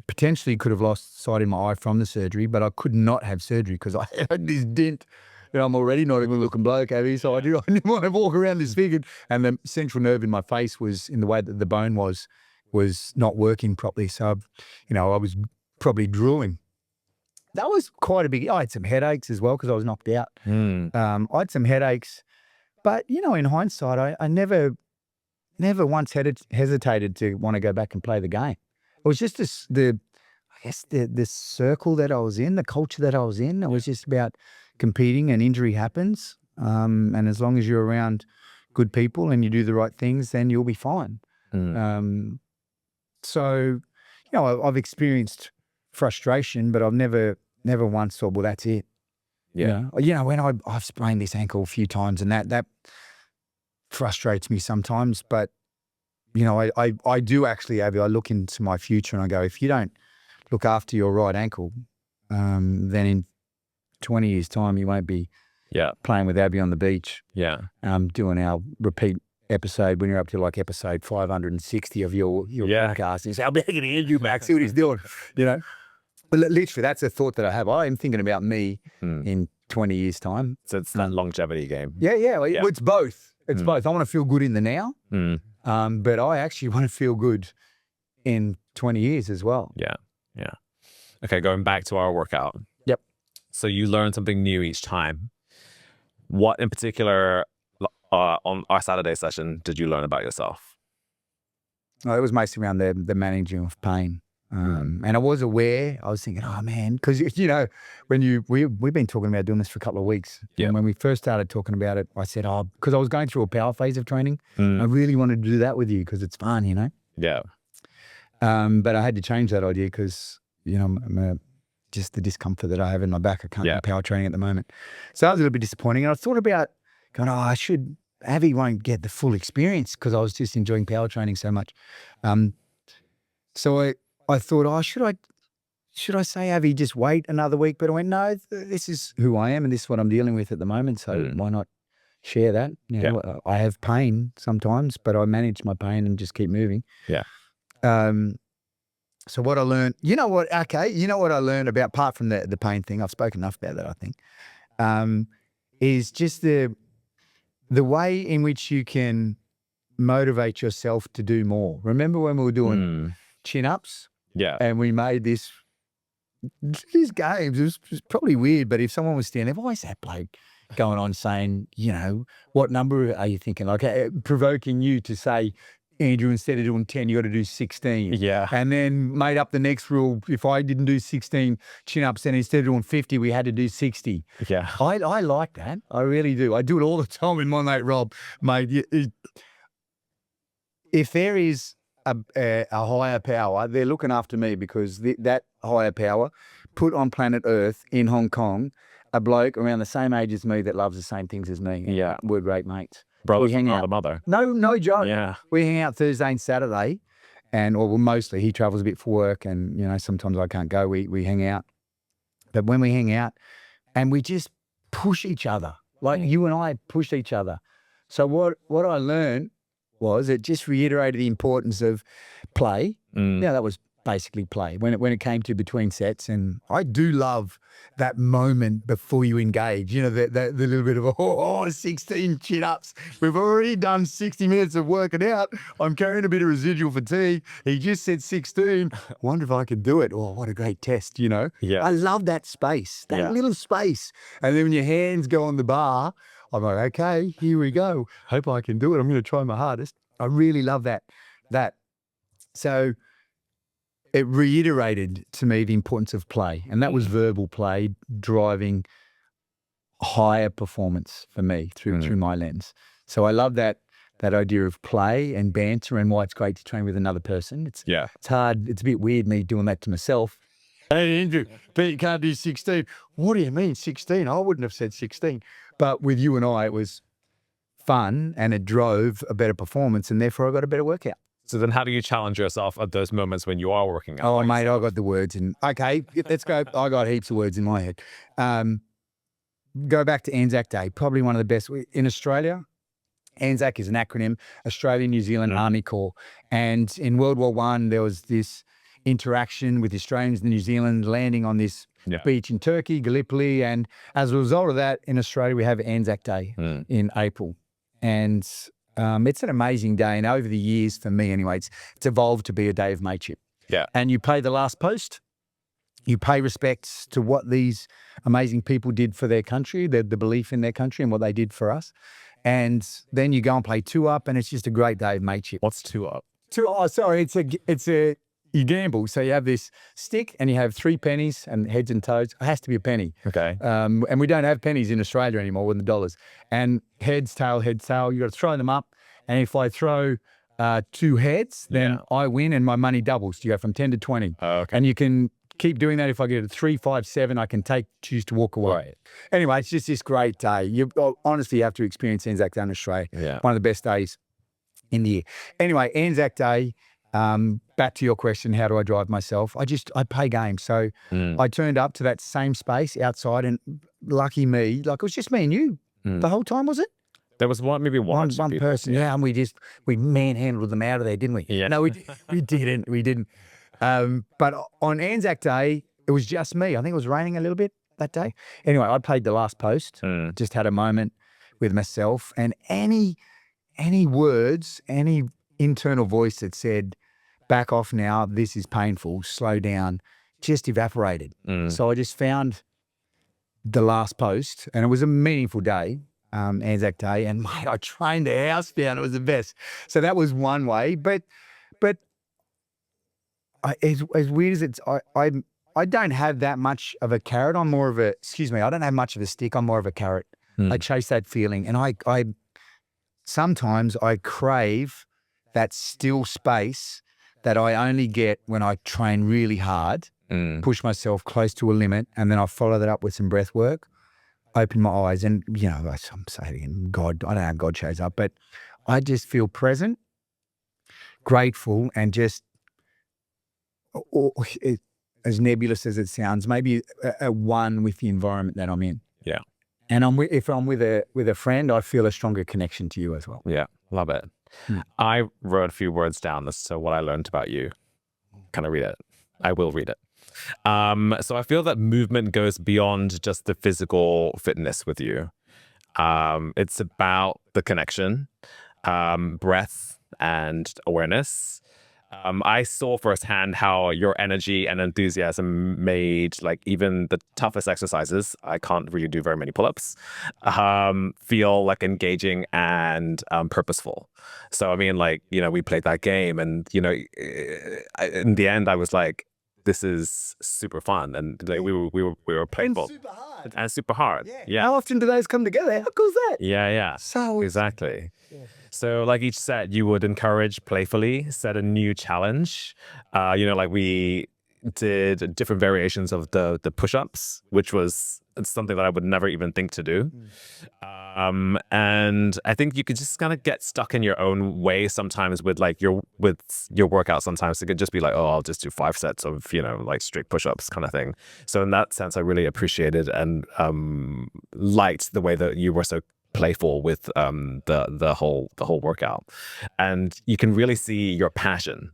potentially could have lost sight in my eye from the surgery, but I could not have surgery because I had this dent. You know, I'm already not a good looking bloke, Abby, so I didn't want to walk around disfigured. And the central nerve in my face was, in the way that the bone was not working properly. So, you know, I was probably drooling. That was quite a big, I had some headaches as well because I was knocked out. I had some headaches, but, you know, in hindsight, I never once hesitated to want to go back and play the game. It was just the circle that I was in, the culture that I was in. It was just about competing, and injury happens. And as long as you're around good people and you do the right things, then you'll be fine. So, you know, I've experienced frustration, but I've never once thought, well, that's it. Yeah. You know, when I've sprained this ankle a few times, and that frustrates me sometimes, but you know, I do actually, Abby, I look into my future and I go, if you don't look after your right ankle, then in 20 years' time, you won't be playing with Abby on the beach. Yeah. Doing our repeat episode when you're up to like episode 560 of your podcast. And you say, I'm begging Andrew back, see what he's doing, you know. But literally, that's a thought that I have. I am thinking about me in 20 years' time. So it's that longevity game. Yeah. It's both. It's both. I want to feel good in the now, but I actually want to feel good in 20 years as well. Yeah. Okay, going back to our workout. Yep. So you learn something new each time. What in particular on our Saturday session did you learn about yourself? It was mostly around the managing of pain. And I was aware, I was thinking, oh man, because, you know, when we've been talking about doing this for a couple of weeks. Yeah. And when we first started talking about it, I said, because I was going through a power phase of training. I really wanted to do that with you because it's fun, you know? Yeah. But I had to change that idea because, you know, just the discomfort that I have in my back. I can't do power training at the moment. So that was a little bit disappointing. And I thought about going, Avi won't get the full experience because I was just enjoying power training so much. So I thought, should I say, Avi, just wait another week? But I went, no, this is who I am and this is what I'm dealing with at the moment. So why not share that? You know, I have pain sometimes, but I manage my pain and just keep moving. Yeah. So what I learned, you know what I learned apart from the pain thing, I've spoken enough about that, I think, is just the way in which you can motivate yourself to do more. Remember when we were doing chin-ups? Yeah. And we made these games. It was probably weird, but if someone was standing there, always that bloke going on saying, you know, what number are you thinking? Like provoking you to say, Andrew, instead of doing 10, you got to do 16. Yeah. And then made up the next rule. If I didn't do 16 chin-ups, then instead of doing 50, we had to do 60. Yeah. I like that. I really do. I do it all the time with my mate Rob. Mate, if there is a higher power, they're looking after me because that higher power put on planet Earth in Hong Kong a bloke around the same age as me that loves the same things as me. Yeah. We're great mates. Brother We hang from out. another mother. No joke. Yeah. We hang out Thursday and Saturday, and or well, mostly he travels a bit for work, and sometimes I can't go. We hang out, but when we hang out, and we just push each other, like you and I pushed each other. So what I learned was it just reiterated the importance of play. Yeah, that was basically play when it came to between sets, and I do love that moment before you engage. The little bit of 16 chin-ups. We've already done 60 minutes of working out. I'm carrying a bit of residual fatigue. He just said 16. Wonder if I could do it. Oh, what a great test, Yeah. I love that space, that Yeah. little space. And then when your hands go on the bar, I'm like, okay, here we go. Hope I can do it. I'm going to try my hardest. I really love that. So it reiterated to me the importance of play, and that was verbal play driving higher performance for me through my lens. So I love that idea of play and banter, and why it's great to train with another person. It's hard. It's a bit weird me doing that to myself. Hey, Andrew, but you can't do 16. What do you mean 16? I wouldn't have said 16. But with you and I, it was fun, and it drove a better performance, and therefore I got a better workout. So then how do you challenge yourself at those moments when you are working out? Oh, mate, I got the words in. Okay, let's go. I got heaps of words in my head. Go back to Anzac Day, probably one of the best in Australia. Anzac is an acronym, Australian New Zealand Army Corps. And in World War I, there was this interaction with the Australians and New Zealand landing on this beach in Turkey, Gallipoli. And as a result of that, in Australia, we have Anzac Day in April. And it's an amazing day. And over the years, for me anyway, it's evolved to be a day of mateship. Yeah. And you pay the last post. You pay respects to what these amazing people did for their country, the belief in their country and what they did for us. And then you go and play two up, and it's just a great day of mateship. What's two up? You gamble. So you have this stick and you have 3 pennies and heads and toes. It has to be a penny. Okay. And we don't have pennies in Australia anymore with the dollars. And heads, tail, you got to throw them up. And if I throw 2 heads, then I win and my money doubles. You go from 10 to 20. Okay. And you can keep doing that. If I get a 3, 5, 7, I can choose to walk away. Right. Anyway, it's just this great day. You honestly have to experience Anzac Day in Australia. Yeah. One of the best days in the year. Anyway, Anzac Day, back to your question, how do I drive myself? I play games. So I turned up to that same space outside, and lucky me, like it was just me and you the whole time, was it? There was maybe one person. Yeah, and we manhandled them out of there, didn't we? Yeah. No, we didn't. But on Anzac Day, it was just me. I think it was raining a little bit that day. Anyway, I played the last post, just had a moment with myself, and any words, any internal voice that said, back off now, this is painful, slow down, just evaporated. So I just found the last post, and it was a meaningful day, Anzac Day, and mate, I trained the house down. It was the best. So that was one way, but as weird as it's, I don't have that much of a carrot. I'm more of a, I don't have much of a stick. I'm more of a carrot. I chase that feeling, and I sometimes I crave that still space that I only get when I train really hard, push myself close to a limit, and then I follow that up with some breath work, open my eyes, and I'm saying God, I don't know how God shows up, but I just feel present, grateful, and just, as nebulous as it sounds, maybe a one with the environment that I'm in. Yeah. And if I'm with a friend, I feel a stronger connection to you as well. Yeah, love it. I wrote a few words down as to what I learned about you. Can I read it? I will read it. So I feel that movement goes beyond just the physical fitness with you. It's about the connection, breath, and awareness. I saw firsthand how your energy and enthusiasm made like even the toughest exercises, I can't really do very many pull-ups, feel like engaging and purposeful. So I mean, like, we played that game, and in the end I was like, this is super fun, and like, we were playful and super hard. Yeah. How often do those come together? How cool is that? Yeah. So exactly. Yeah. So like each set, you would encourage playfully, set a new challenge. Like we did different variations of the push-ups, which was something that I would never even think to do. And I think you could just kind of get stuck in your own way sometimes with your workout. Sometimes it could just be like, oh, I'll just do 5 sets of, like strict push-ups kind of thing. So in that sense, I really appreciated and liked the way that you were so playful with the whole workout. And you can really see your passion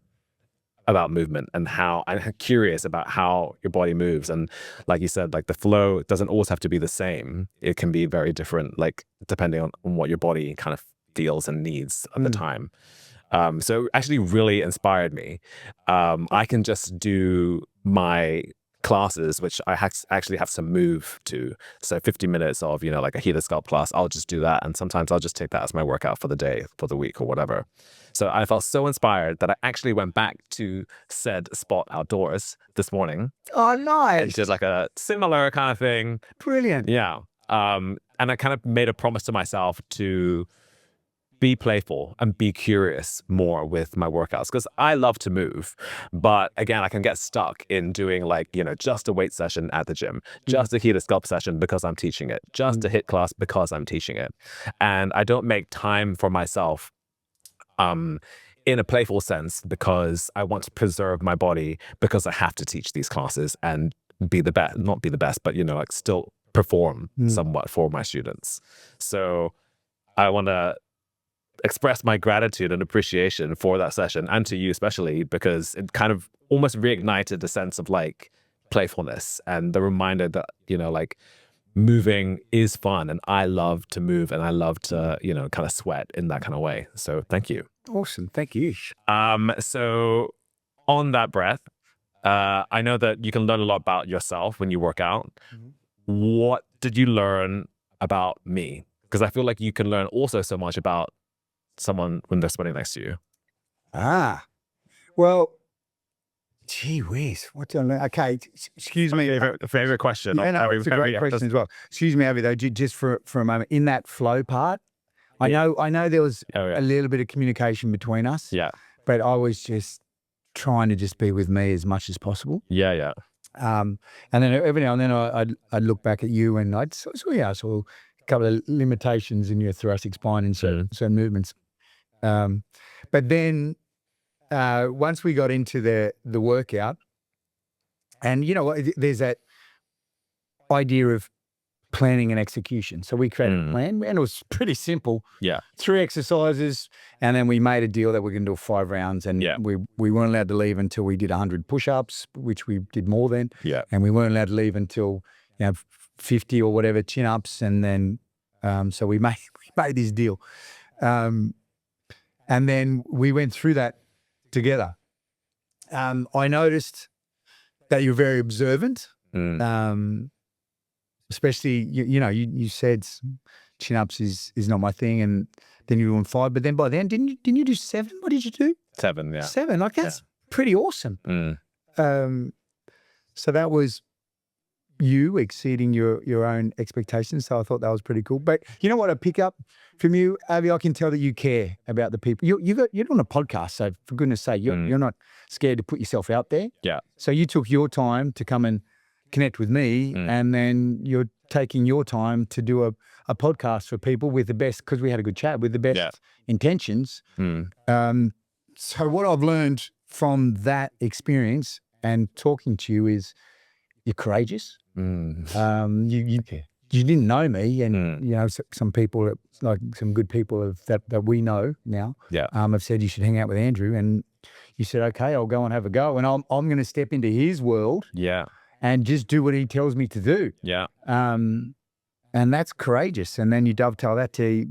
about movement and how I'm curious about how your body moves. And like you said, like the flow doesn't always have to be the same. It can be very different, like depending on what your body kind of feels and needs at the time. So it actually really inspired me. I can just do my classes, which I actually have some move to. So 50 minutes of, like a heated sculpt class, I'll just do that. And sometimes I'll just take that as my workout for the day, for the week or whatever. So I felt so inspired that I actually went back to said spot outdoors this morning. Oh, nice. And did like a similar kind of thing. Brilliant. Yeah. And I kind of made a promise to myself to be playful and be curious more with my workouts, because I love to move, but again, I can get stuck in doing like, just a weight session at the gym, just a heated sculpt session because I'm teaching it, just a HIIT class because I'm teaching it. And I don't make time for myself in a playful sense because I want to preserve my body, because I have to teach these classes and be the best, not be the best, but, like still perform somewhat for my students. So I want to express my gratitude and appreciation for that session, and to you especially, because it kind of almost reignited the sense of like playfulness and the reminder that, like moving is fun, and I love to move and I love to, kind of sweat in that kind of way. So thank you. Awesome. Thank you. So on that breath, I know that you can learn a lot about yourself when you work out. What did you learn about me? Because I feel like you can learn also so much about someone when they're sweating next to you. Well, gee whiz, what do I learn? Okay, excuse me. Favorite question. Yeah, no, it's a great question as well. Excuse me, Avi, though, just for a moment. In that flow part, I know there was a little bit of communication between us. Yeah. But I was just trying to just be with me as much as possible. Yeah. And then every now and then I'd look back at you and I saw a couple of limitations in your thoracic spine in certain movements. But then once we got into the workout, and there's that idea of planning and execution. So we created a plan, and it was pretty simple. Yeah. 3 exercises, and then we made a deal that we're going to do 5 rounds, and we weren't allowed to leave until we did 100 push-ups, which we did more than. Yeah. And we weren't allowed to leave until 50 or whatever chin-ups, and then so we made this deal. And then we went through that together. I noticed that you're very observant, especially, you said chin-ups is not my thing, and then you were on 5. But then by then, didn't you do 7? What did you do? 7, yeah. 7, like that's pretty awesome. So that was you exceeding your own expectations. So I thought that was pretty cool. But you know what I pick up from you, Avi? I can tell that you care about the people. You're on a podcast, so for goodness sake, you're not scared to put yourself out there. Yeah. So you took your time to come and connect with me, and then you're taking your time to do a podcast for people with the best, because we had a good chat, with the best intentions. So what I've learned from that experience and talking to you is you're courageous. You didn't know me, and some people, like some good people that we know now, have said you should hang out with Andrew, and you said, okay, I'll go and have a go, and I'm going to step into his world, and just do what he tells me to do, and that's courageous. And then you dovetail that to,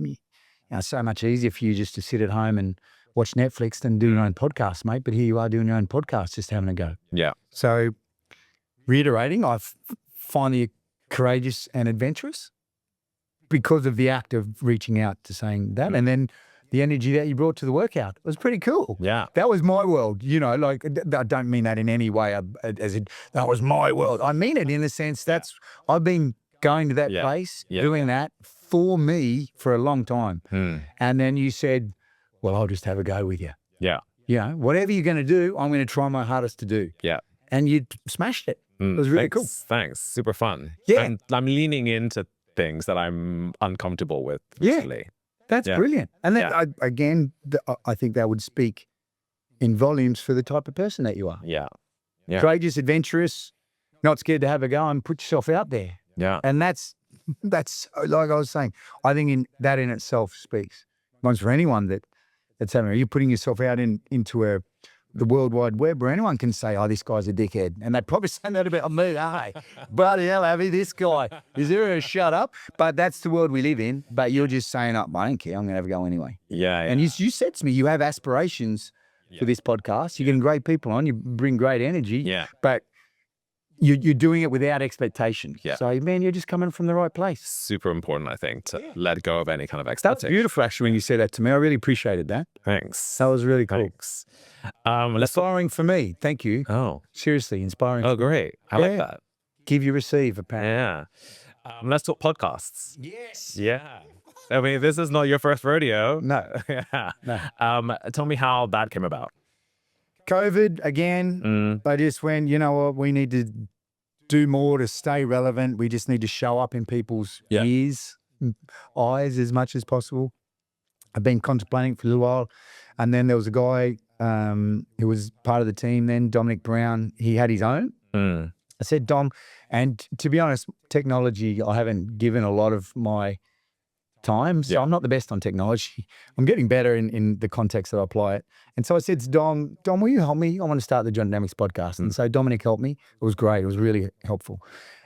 so much easier for you just to sit at home and watch Netflix than do your own podcast, mate. But here you are doing your own podcast, just having a go. Yeah. So, reiterating, I find you courageous and adventurous because of the act of reaching out to saying that. And then the energy that you brought to the workout was pretty cool. Yeah. That was my world, like I don't mean that in any way as in that was my world. I mean it in the sense I've been going to that place, doing that for me for a long time. And then you said, well, I'll just have a go with you. Yeah. Whatever you're going to do, I'm going to try my hardest to do. Yeah. and you smashed it. It was really cool. Thanks. Super fun. Yeah. And I'm leaning into things that I'm uncomfortable with. Yeah. Actually. That's brilliant. And then I think that would speak in volumes for the type of person that you are. Yeah. Yeah. Courageous, adventurous, not scared to have a go and put yourself out there. Yeah. And that's like I was saying, I think that in itself speaks. Once for anyone that's having, you're putting yourself out into the World Wide Web where anyone can say, oh, this guy's a dickhead. And they probably say that about me. Hey, bloody hell, Abby, this guy, is there a shut up? But that's the world we live in. But you're just saying, oh, I don't care. I'm going to have a go anyway. Yeah. And you said to me, you have aspirations for this podcast. You're getting great people on. You bring great energy. Yeah. But you're doing it without expectation. Yeah. So, man, you're just coming from the right place. Super important, I think, to let go of any kind of expectation. That's beautiful, actually, when you said that to me. I really appreciated that. Thanks. That was really cool. Thanks. Inspiring for me. Thank you. Oh. Seriously, inspiring. Oh, great. I like that. Give, you receive, apparently. Yeah. Let's talk podcasts. Yes. Yeah. I mean, this is not your first rodeo. No. Yeah. No. Tell me how that came about. COVID again. I just went, you know what, we need to do more to stay relevant. We just need to show up in people's ears, eyes as much as possible. I've been contemplating for a little while. And then there was a guy who was part of the team then, Dominic Brown. He had his own. I said, Dom, and to be honest, technology, I haven't given a lot of my time. So I'm not the best on technology. I'm getting better in the context that I apply it. And so I said to Dom, will you help me? I want to start the John Dynamics podcast. And so Dominic helped me. It was great. It was really helpful.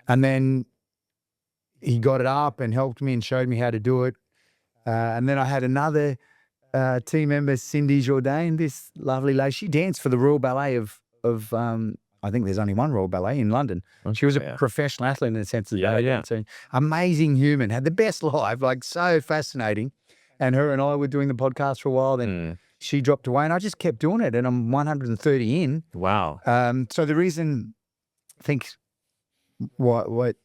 And then he got it up and helped me and showed me how to do it. And then I had another team member, Cindy Jourdain, this lovely lady. She danced for the Royal Ballet of I think there's only one Royal Ballet in London. She was a professional athlete in the sense of so amazing human, had the best life, like so fascinating. And her and I were doing the podcast for a while. Then she dropped away, and I just kept doing it. And I'm 130 in. Wow. So the reason, I think, what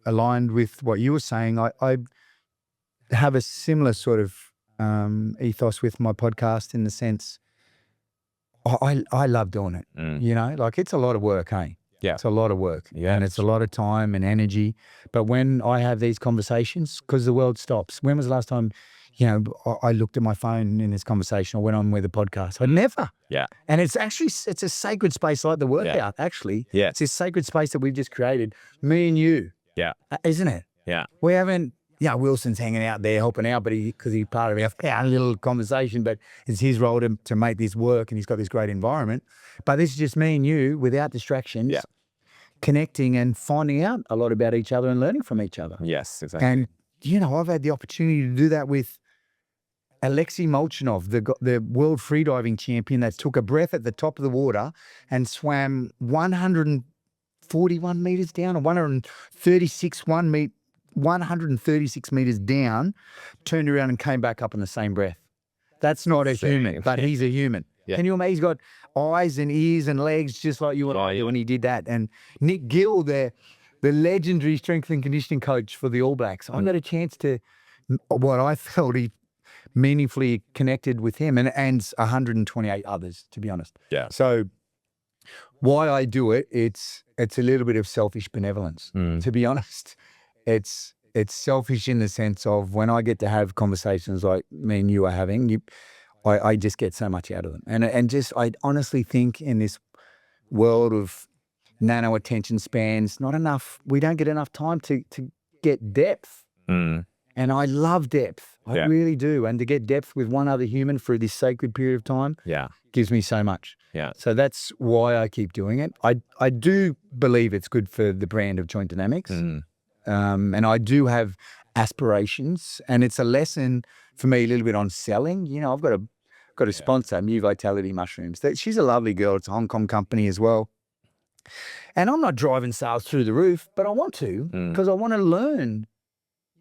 aligned with what you were saying, I have a similar sort of ethos with my podcast in the sense. I love doing it, you know, like it's a lot of work, hey? Yeah. It's a lot of work. Yeah. And it's a lot of time and energy. But when I have these conversations, because the world stops. When was the last time, you know, I looked at my phone in this conversation or went on with a podcast? I never. Yeah. And it's actually, it's a sacred space like the workout, actually. Yeah. It's this sacred space that we've just created, me and you. Yeah. Isn't it? Yeah. We haven't, Wilson's hanging out there helping out, but because he's part of our little conversation, but it's his role to make this work, and he's got this great environment. But this is just me and you without distractions, connecting and finding out a lot about each other and learning from each other. Yes, exactly. And, you know, I've had the opportunity to do that with Alexei Molchanov, the world freediving champion that took a breath at the top of the water and swam 141 meters down or 136 meters down, turned around and came back up in the same breath. That's not a human, but he's a human. Yeah. Can you imagine? He's got eyes and ears and legs just like you and I do when he did that. And Nick Gill, the legendary strength and conditioning coach for the All Blacks, I got a chance to, what I felt he meaningfully connected with him and 128 others, to be honest. Yeah. So why I do it, it's a little bit of selfish benevolence, to be honest. It's selfish in the sense of when I get to have conversations like me and you are having, I just get so much out of them. And just, I honestly think in this world of nano attention spans, not enough, we don't get enough time to get depth. And I love depth. I really do. And to get depth with one other human for this sacred period of time gives me so much. Yeah. So that's why I keep doing it. I do believe it's good for the brand of Joint Dynamics. And I do have aspirations, and it's a lesson for me a little bit on selling. You know, I've got a sponsor, Mu Vitality Mushrooms. She's a lovely girl. It's a Hong Kong company as well. And I'm not driving sales through the roof, but I want to because I want to learn.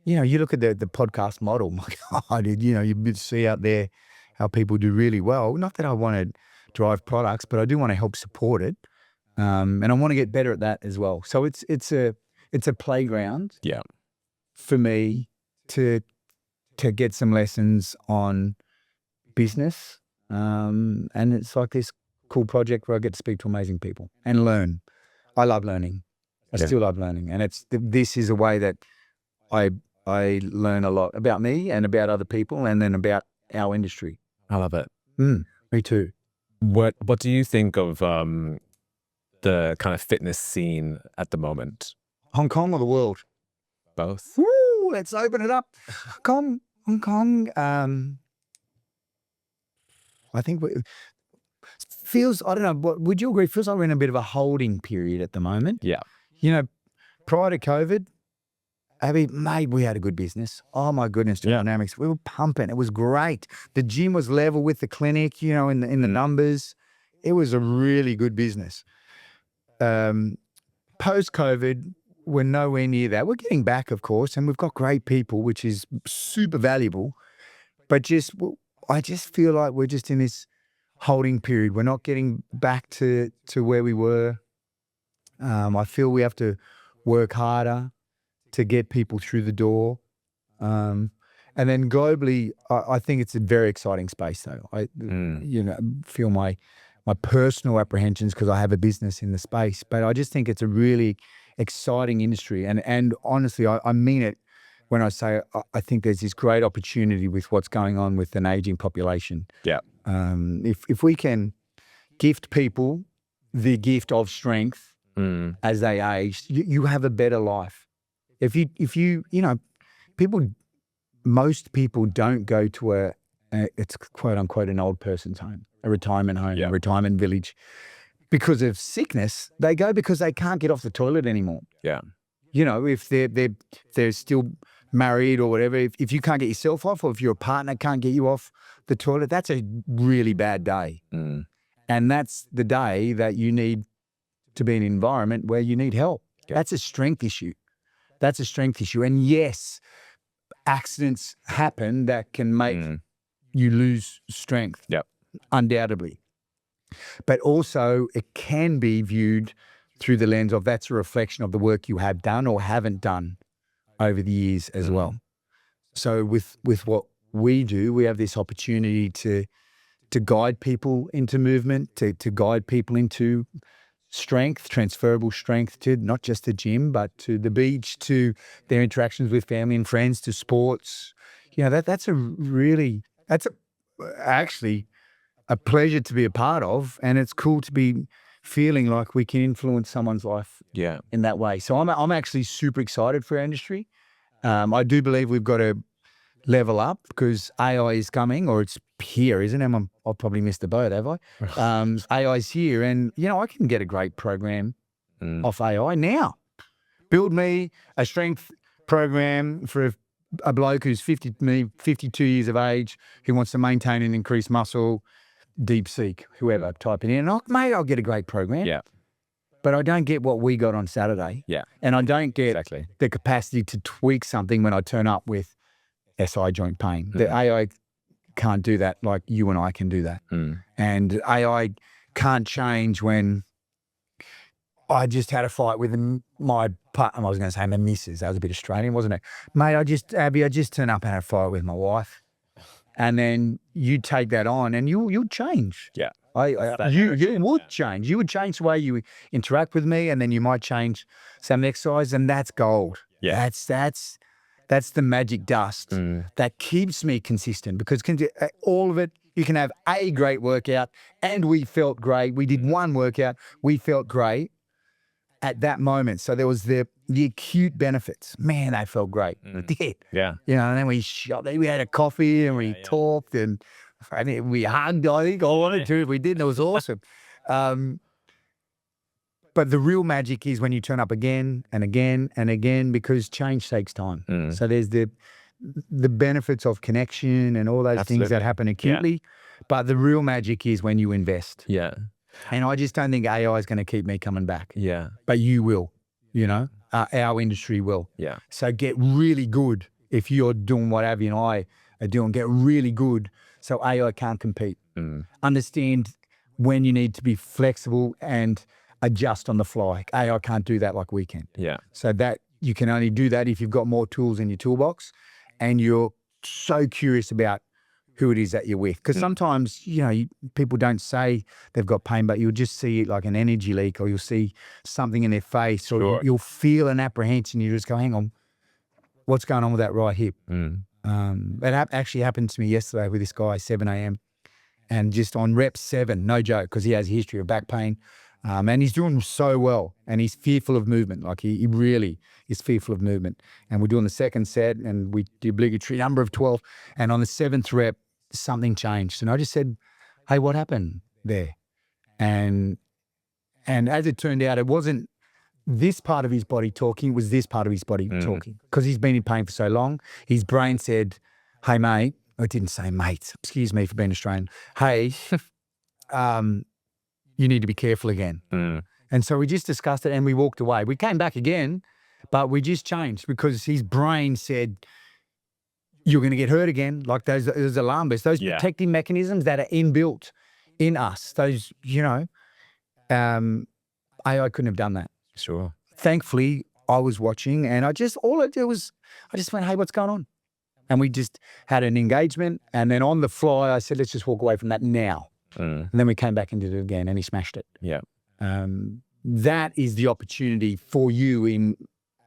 You know, you look at the podcast model, my God, you know, you see out there how people do really well. Not that I want to drive products, but I do want to help support it. And I want to get better at that as well. So it's a playground for me to get some lessons on business. And it's like this cool project where I get to speak to amazing people and learn. I love learning. I still love learning, and this is a way that I learn a lot about me and about other people, and then about our industry. I love it. Me too. What do you think of the kind of fitness scene at the moment? Hong Kong or the world? Both. Woo, let's open it up. Hong Kong. I think feels. I don't know. Would you agree? Feels like we're in a bit of a holding period at the moment. Yeah. You know, prior to COVID, mate, we had a good business. Oh my goodness, dynamics. We were pumping. It was great. The gym was level with the clinic. You know, in the numbers, it was a really good business. Post COVID, we're nowhere near that. We're getting back, of course, and we've got great people, which is super valuable. But I just feel like we're just in this holding period. We're not getting back to where we were. I feel we have to work harder to get people through the door. And then globally, I think it's a very exciting space, though. I feel my personal apprehensions because I have a business in the space, but I just think it's a really exciting industry. And honestly, I mean it when I say I think there's this great opportunity with what's going on with an aging population. Yeah. If we can gift people the gift of strength as they age, you have a better life. If you most people don't go to it's quote unquote an old person's home, a retirement home, a retirement village, because of sickness. They go because they can't get off the toilet anymore. Yeah. You know, if they're still married or whatever, if you can't get yourself off, or if your partner can't get you off the toilet, that's a really bad day. And that's the day that you need to be in an environment where you need help. That's a strength issue. That's a strength issue. And yes, accidents happen that can make you lose strength, undoubtedly. But also it can be viewed through the lens of that's a reflection of the work you have done or haven't done over the years as well. So with what we do, we have this opportunity to guide people into movement, to guide people into strength, transferable strength to not just the gym, but to the beach, to their interactions with family and friends, to sports. You know, that's actually a pleasure to be a part of, and it's cool to be feeling like we can influence someone's life in that way. So I'm actually super excited for our industry. I do believe we've got to level up because AI is coming, or it's here, isn't it? I've probably missed the boat, have I? AI is here, and I can get a great program off AI now. Build me a strength program for a bloke who's 52 years of age, who wants to maintain and increase muscle, deep seek, whoever, type it in, and I'll get a great program. Yeah. But I don't get what we got on Saturday. Yeah. And I don't get the capacity to tweak something when I turn up with SI joint pain. The AI can't do that like you and I can do that. And AI can't change when I just had a fight with my partner. I was going to say my missus. That was a bit Australian, wasn't it? Mate, I just turned up and had a fight with my wife. And then you take that on and you'll change. Yeah. You would change. You would change the way you interact with me, and then you might change some exercise, and that's gold. Yeah. That's the magic dust that keeps me consistent, because all of it, you can have a great workout and we felt great. We did one workout, we felt great at that moment. So there was the acute benefits. Man, they felt great. It did. Yeah. And then we had a coffee and we talked and we hugged, I think. I wanted to. If we didn't, it was awesome. But the real magic is when you turn up again and again and again, because change takes time. So there's the benefits of connection and all those things that happen acutely. But the real magic is when you invest. Yeah. And I just don't think AI is going to keep me coming back. Yeah. But you will, our industry will. Yeah. So get really good if you're doing what Avi and I are doing. Get really good so AI can't compete. Understand when you need to be flexible and adjust on the fly. AI can't do that like we can. Yeah. So that you can only do that if you've got more tools in your toolbox and you're so curious about who it is that you're with. Because sometimes, people don't say they've got pain, but you'll just see it like an energy leak, or you'll see something in their face, or Sure. you'll feel an apprehension. You just go, hang on, what's going on with that right hip? It actually happened to me yesterday with this guy, 7 a.m. And just on rep 7, no joke, because he has a history of back pain. And he's doing so well, and he's fearful of movement. Like he really is fearful of movement. And we're doing the second set, and we the obligatory number of 12. And on the 7th rep, something changed. And I just said, hey, what happened there? And as it turned out, it wasn't this part of his body talking, it was this part of his body talking. Because he's been in pain for so long, his brain said, hey, mate, it didn't say mate, excuse me for being Australian. Hey, you need to be careful again. And so we just discussed it and we walked away. We came back again, but we just changed because his brain said, you're going to get hurt again. Like those alarm bells, those protective mechanisms that are inbuilt in us, those, AI couldn't have done that. Sure. Thankfully, I was watching, and all I did was I just went, hey, what's going on? And we just had an engagement, and then on the fly, I said, let's just walk away from that now. And then we came back and did it again, and he smashed it. Yeah. That is the opportunity for you in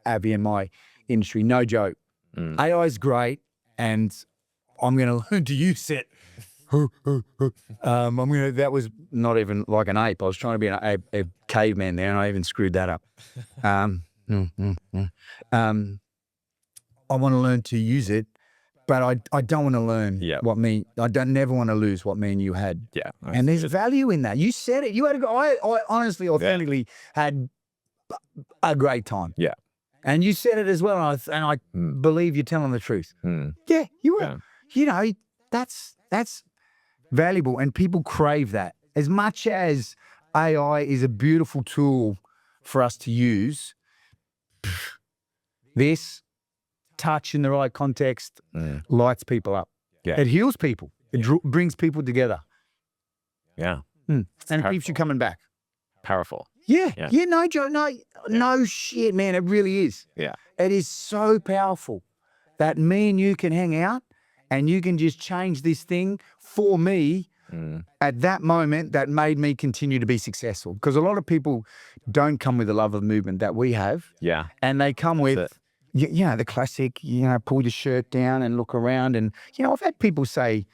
Avi and my industry. No joke. AI is great, and I'm going to learn to use it. That was not even like an ape. I was trying to be a caveman there, and I even screwed that up. I want to learn to use it, but I don't want to learn I don't never want to lose what me and you had. Yeah. And there's value in that. You said it. You had I honestly, authentically had a great time. Yeah. And you said it as well, and I believe you're telling the truth. Yeah, you were. Yeah. That's valuable, and people crave that. As much as AI is a beautiful tool for us to use, this touch in the right context lights people up. Yeah. It heals people. It brings people together. Yeah. And it keeps you coming back. Powerful. Yeah. No joke. No shit, man. It really is. Yeah. It is so powerful that me and you can hang out and you can just change this thing for me at that moment that made me continue to be successful. Because a lot of people don't come with the love of movement that we have. Yeah. And they come with, the classic, pull your shirt down and look around. And, I've had people say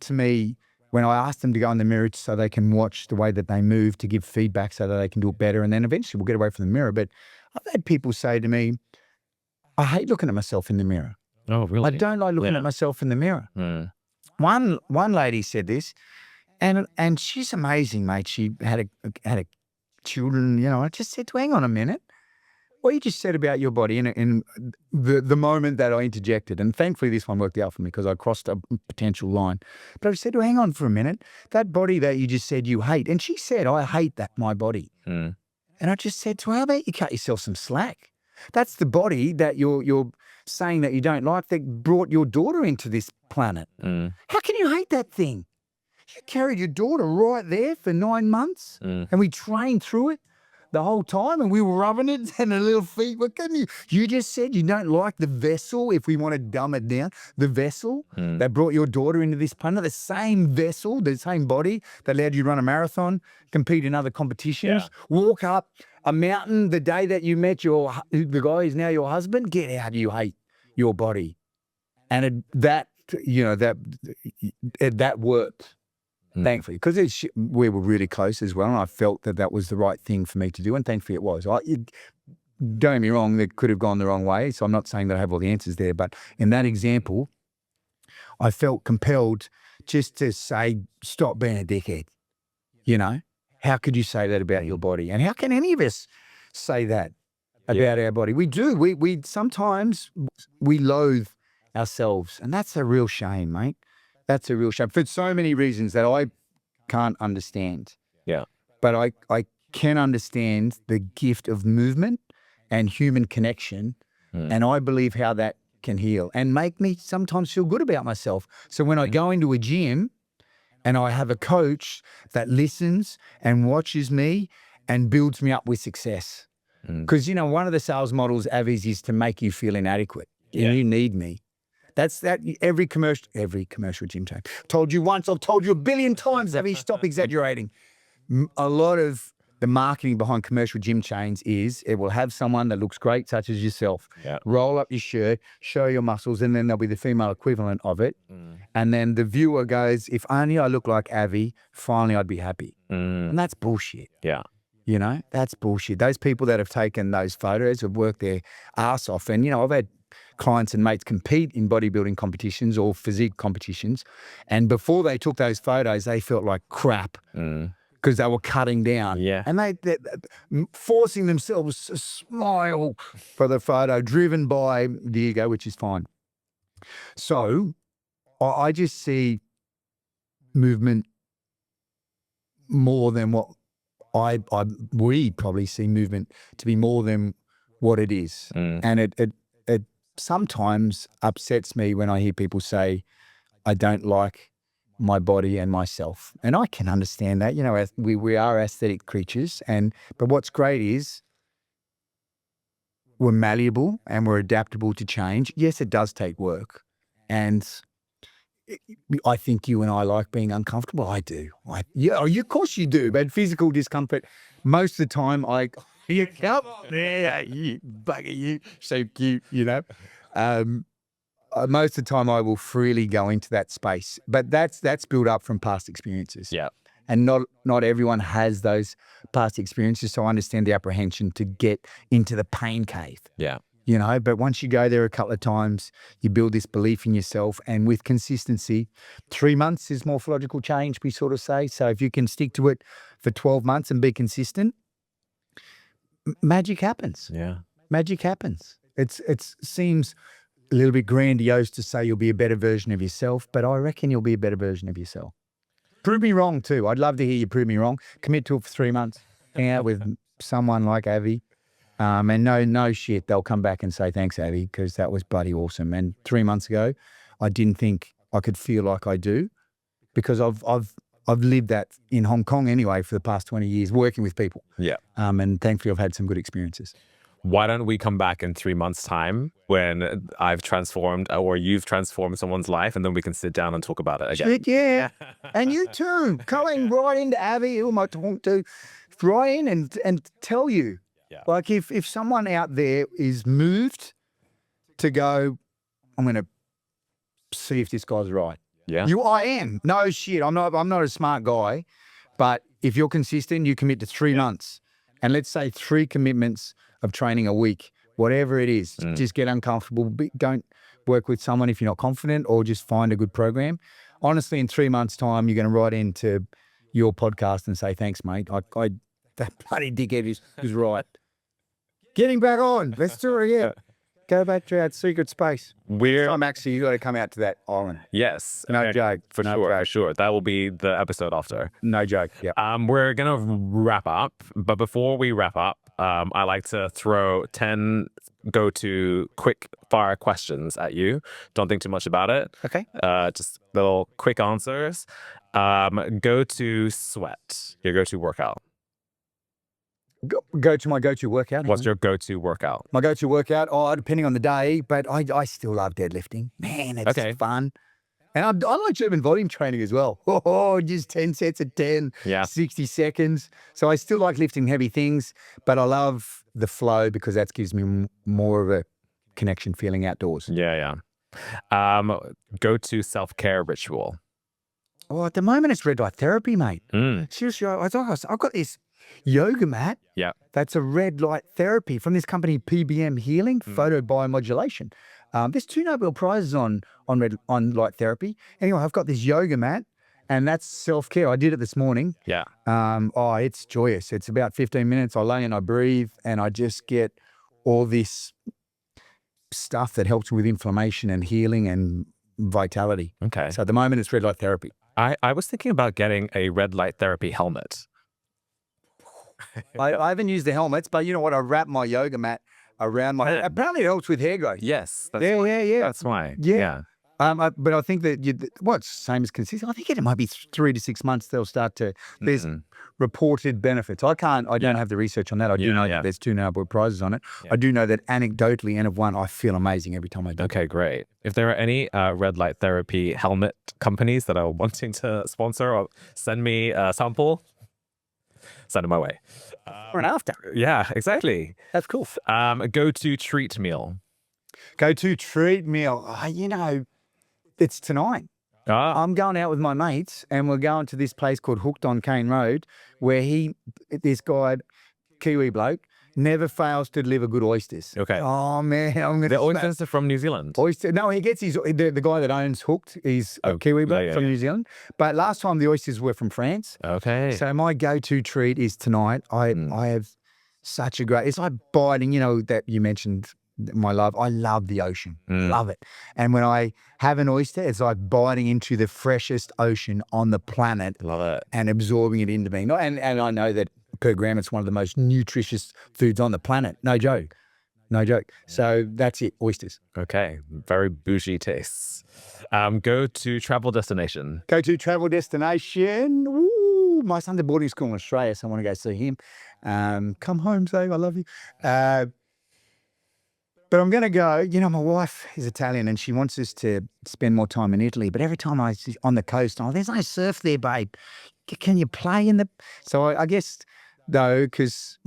to me when I ask them to go in the mirror so they can watch the way that they move to give feedback so that they can do it better. And then eventually we'll get away from the mirror. But I've had people say to me, I hate looking at myself in the mirror. Oh, really? I don't like looking at myself in the mirror. One lady said this, and she's amazing, mate. She had a children. I just said to her, hang on a minute. What you just said about your body in the moment that I interjected, and thankfully this one worked out for me because I crossed a potential line. But I said to her, hang on for a minute. That body that you just said you hate, and she said, I hate that, my body. And I just said to her, how about you cut yourself some slack? That's the body that you're saying that you don't like that brought your daughter into this planet. How can you hate that thing? You carried your daughter right there for 9 months and we trained through it the whole time and we were rubbing it and her little feet. What can you just said you don't like the vessel, if we want to dumb it down, the vessel that brought your daughter into this planet, the same vessel, the same body that allowed you to run a marathon, compete in other competitions, walk up a mountain the day that you met the guy who's now your husband. Get out, you hate your body. And that worked. Thankfully, because we were really close as well, and I felt that was the right thing for me to do, and thankfully it was. Don't get me wrong, that could have gone the wrong way, so I'm not saying that I have all the answers there, but in that example, I felt compelled just to say, stop being a dickhead. How could you say that about your body? And how can any of us say that about our body? We do. We sometimes we loathe ourselves, and that's a real shame, mate. That's a real shame for so many reasons that I can't understand. Yeah. But I can understand the gift of movement and human connection. And I believe how that can heal and make me sometimes feel good about myself. So when I go into a gym and I have a coach that listens and watches me and builds me up with success. Because, one of the sales models, Avi's, is to make you feel inadequate. You need me. That's that. Every commercial gym chain. Told you once, I've told you a billion times. Have you stop exaggerating? A lot of the marketing behind commercial gym chains is it will have someone that looks great, such as yourself. Yeah. Roll up your shirt, show your muscles, and then there'll be the female equivalent of it. And then the viewer goes, if only I look like Avi, finally I'd be happy. And that's bullshit. Yeah. You know, that's bullshit. Those people that have taken those photos have worked their ass off. And, you know, I've had clients and mates compete in bodybuilding competitions or physique competitions. And before they took those photos, they felt like crap because they were cutting down. Yeah. And they're forcing themselves to smile for the photo, driven by the ego, which is fine. So I just see movement more than what we probably see movement to be more than what it is. And it sometimes upsets me when I hear people say, I don't like my body and myself. And I can understand that, you know, we are aesthetic creatures. But what's great is we're malleable and we're adaptable to change. Yes, it does take work. And I think you and I like being uncomfortable. I do. Of course you do. But physical discomfort, most of the time, you come on there, you bugger, you so cute, you know. Most of the time, I will freely go into that space. But that's built up from past experiences. Yeah. And not everyone has those past experiences, so I understand the apprehension to get into the pain cave. Yeah. You know, but once you go there a couple of times, you build this belief in yourself. And with consistency, 3 months is morphological change, we sort of say. So if you can stick to it for 12 months and be consistent, magic happens. Yeah. Magic happens. It seems a little bit grandiose to say you'll be a better version of yourself, but I reckon you'll be a better version of yourself. Prove me wrong too. I'd love to hear you prove me wrong. Commit to it for 3 months. Hang out with someone like Avi. And no shit, they'll come back and say, thanks, Avi, because that was bloody awesome. And 3 months ago, I didn't think I could feel like I do because I've lived that in Hong Kong anyway for the past 20 years, working with people. Yeah. And thankfully, I've had some good experiences. Why don't we come back in 3 months' time when I've transformed or you've transformed someone's life, and then we can sit down and talk about it again. Shit, yeah. And you too. Going right into Avi, who am I talking to? Right in and tell you. Yeah. Like if someone out there is moved to go, I'm going to see if this guy's right. Yeah. I am. No shit. I'm not a smart guy, but if you're consistent, you commit to 3 months, and let's say 3 commitments of training a week, whatever it is, just get uncomfortable. Don't work with someone if you're not confident, or just find a good program. Honestly, in 3 months' time, you're going to write into your podcast and say, thanks, mate. That bloody dickhead is right. Getting back on. Let's do it again. Go back to our secret space. I'm actually, you got to come out to that island. Yes. No joke. For sure. That will be the episode after. No joke. Yeah. We're going to wrap up. But before we wrap up, I like to throw 10 go-to quick fire questions at you. Don't think too much about it. Okay. Just little quick answers. Go-to sweat. Your go-to workout. Go to my go-to workout. What's your go-to workout? My go-to workout? Oh, depending on the day, but I still love deadlifting. Man, it's fun. And I like German volume training as well. Just 10 sets at 10, 60 seconds. So I still like lifting heavy things, but I love the flow because that gives me more of a connection feeling outdoors. Yeah. Go-to self-care ritual. Oh, at the moment it's red light therapy, mate. Seriously, I've got this yoga mat. Yeah. That's a red light therapy from this company, PBM Healing, photobiomodulation. There's 2 Nobel Prizes on light therapy. Anyway, I've got this yoga mat, and that's self-care. I did it this morning. Yeah. It's joyous. It's about 15 minutes. I lay and I breathe, and I just get all this stuff that helps with inflammation and healing and vitality. Okay. So at the moment, it's red light therapy. I was thinking about getting a red light therapy helmet. I haven't used the helmets, but you know what? I wrap my yoga mat around my. Apparently, it helps with hair growth. Yes. Yeah. That's why. Yeah. But I think that same as consistent. I think it might be 3 to 6 months. They'll start to. There's reported benefits. I don't have the research on that. I do know that there's 2 Nobel Prizes on it. I do know that anecdotally, and of one, I feel amazing every time I do. Okay, great. If there are any red light therapy helmet companies that are wanting to sponsor or send me a sample, send it my way. Or an after. Yeah, exactly. That's cool. Go-to treat meal. Go-to treat meal. It's tonight. I'm going out with my mates and we're going to this place called Hooked on Cane Road where this guy, Kiwi bloke, never fails to deliver good oysters. Okay. Oh, man. The oysters are from New Zealand. No, he gets the guy that owns Hooked is a Kiwi bloke from New Zealand. But last time the oysters were from France. Okay. So my go-to treat is tonight. I have such a great, it's like biting, that you mentioned my love. I love the ocean. Love it. And when I have an oyster, it's like biting into the freshest ocean on the planet. Love it. And absorbing it into me. And I know that per gram, it's one of the most nutritious foods on the planet. No joke. No joke. So that's it. Oysters. Okay. Very bougie tastes. Go to travel destination. Go to travel destination. Ooh, my son's at boarding school in Australia, so I want to go see him. Come home, say I love you. But I'm going to go, my wife is Italian and she wants us to spend more time in Italy. But every time I see on the coast, there's no surf there, babe. Can you play in the... So I guess, though, because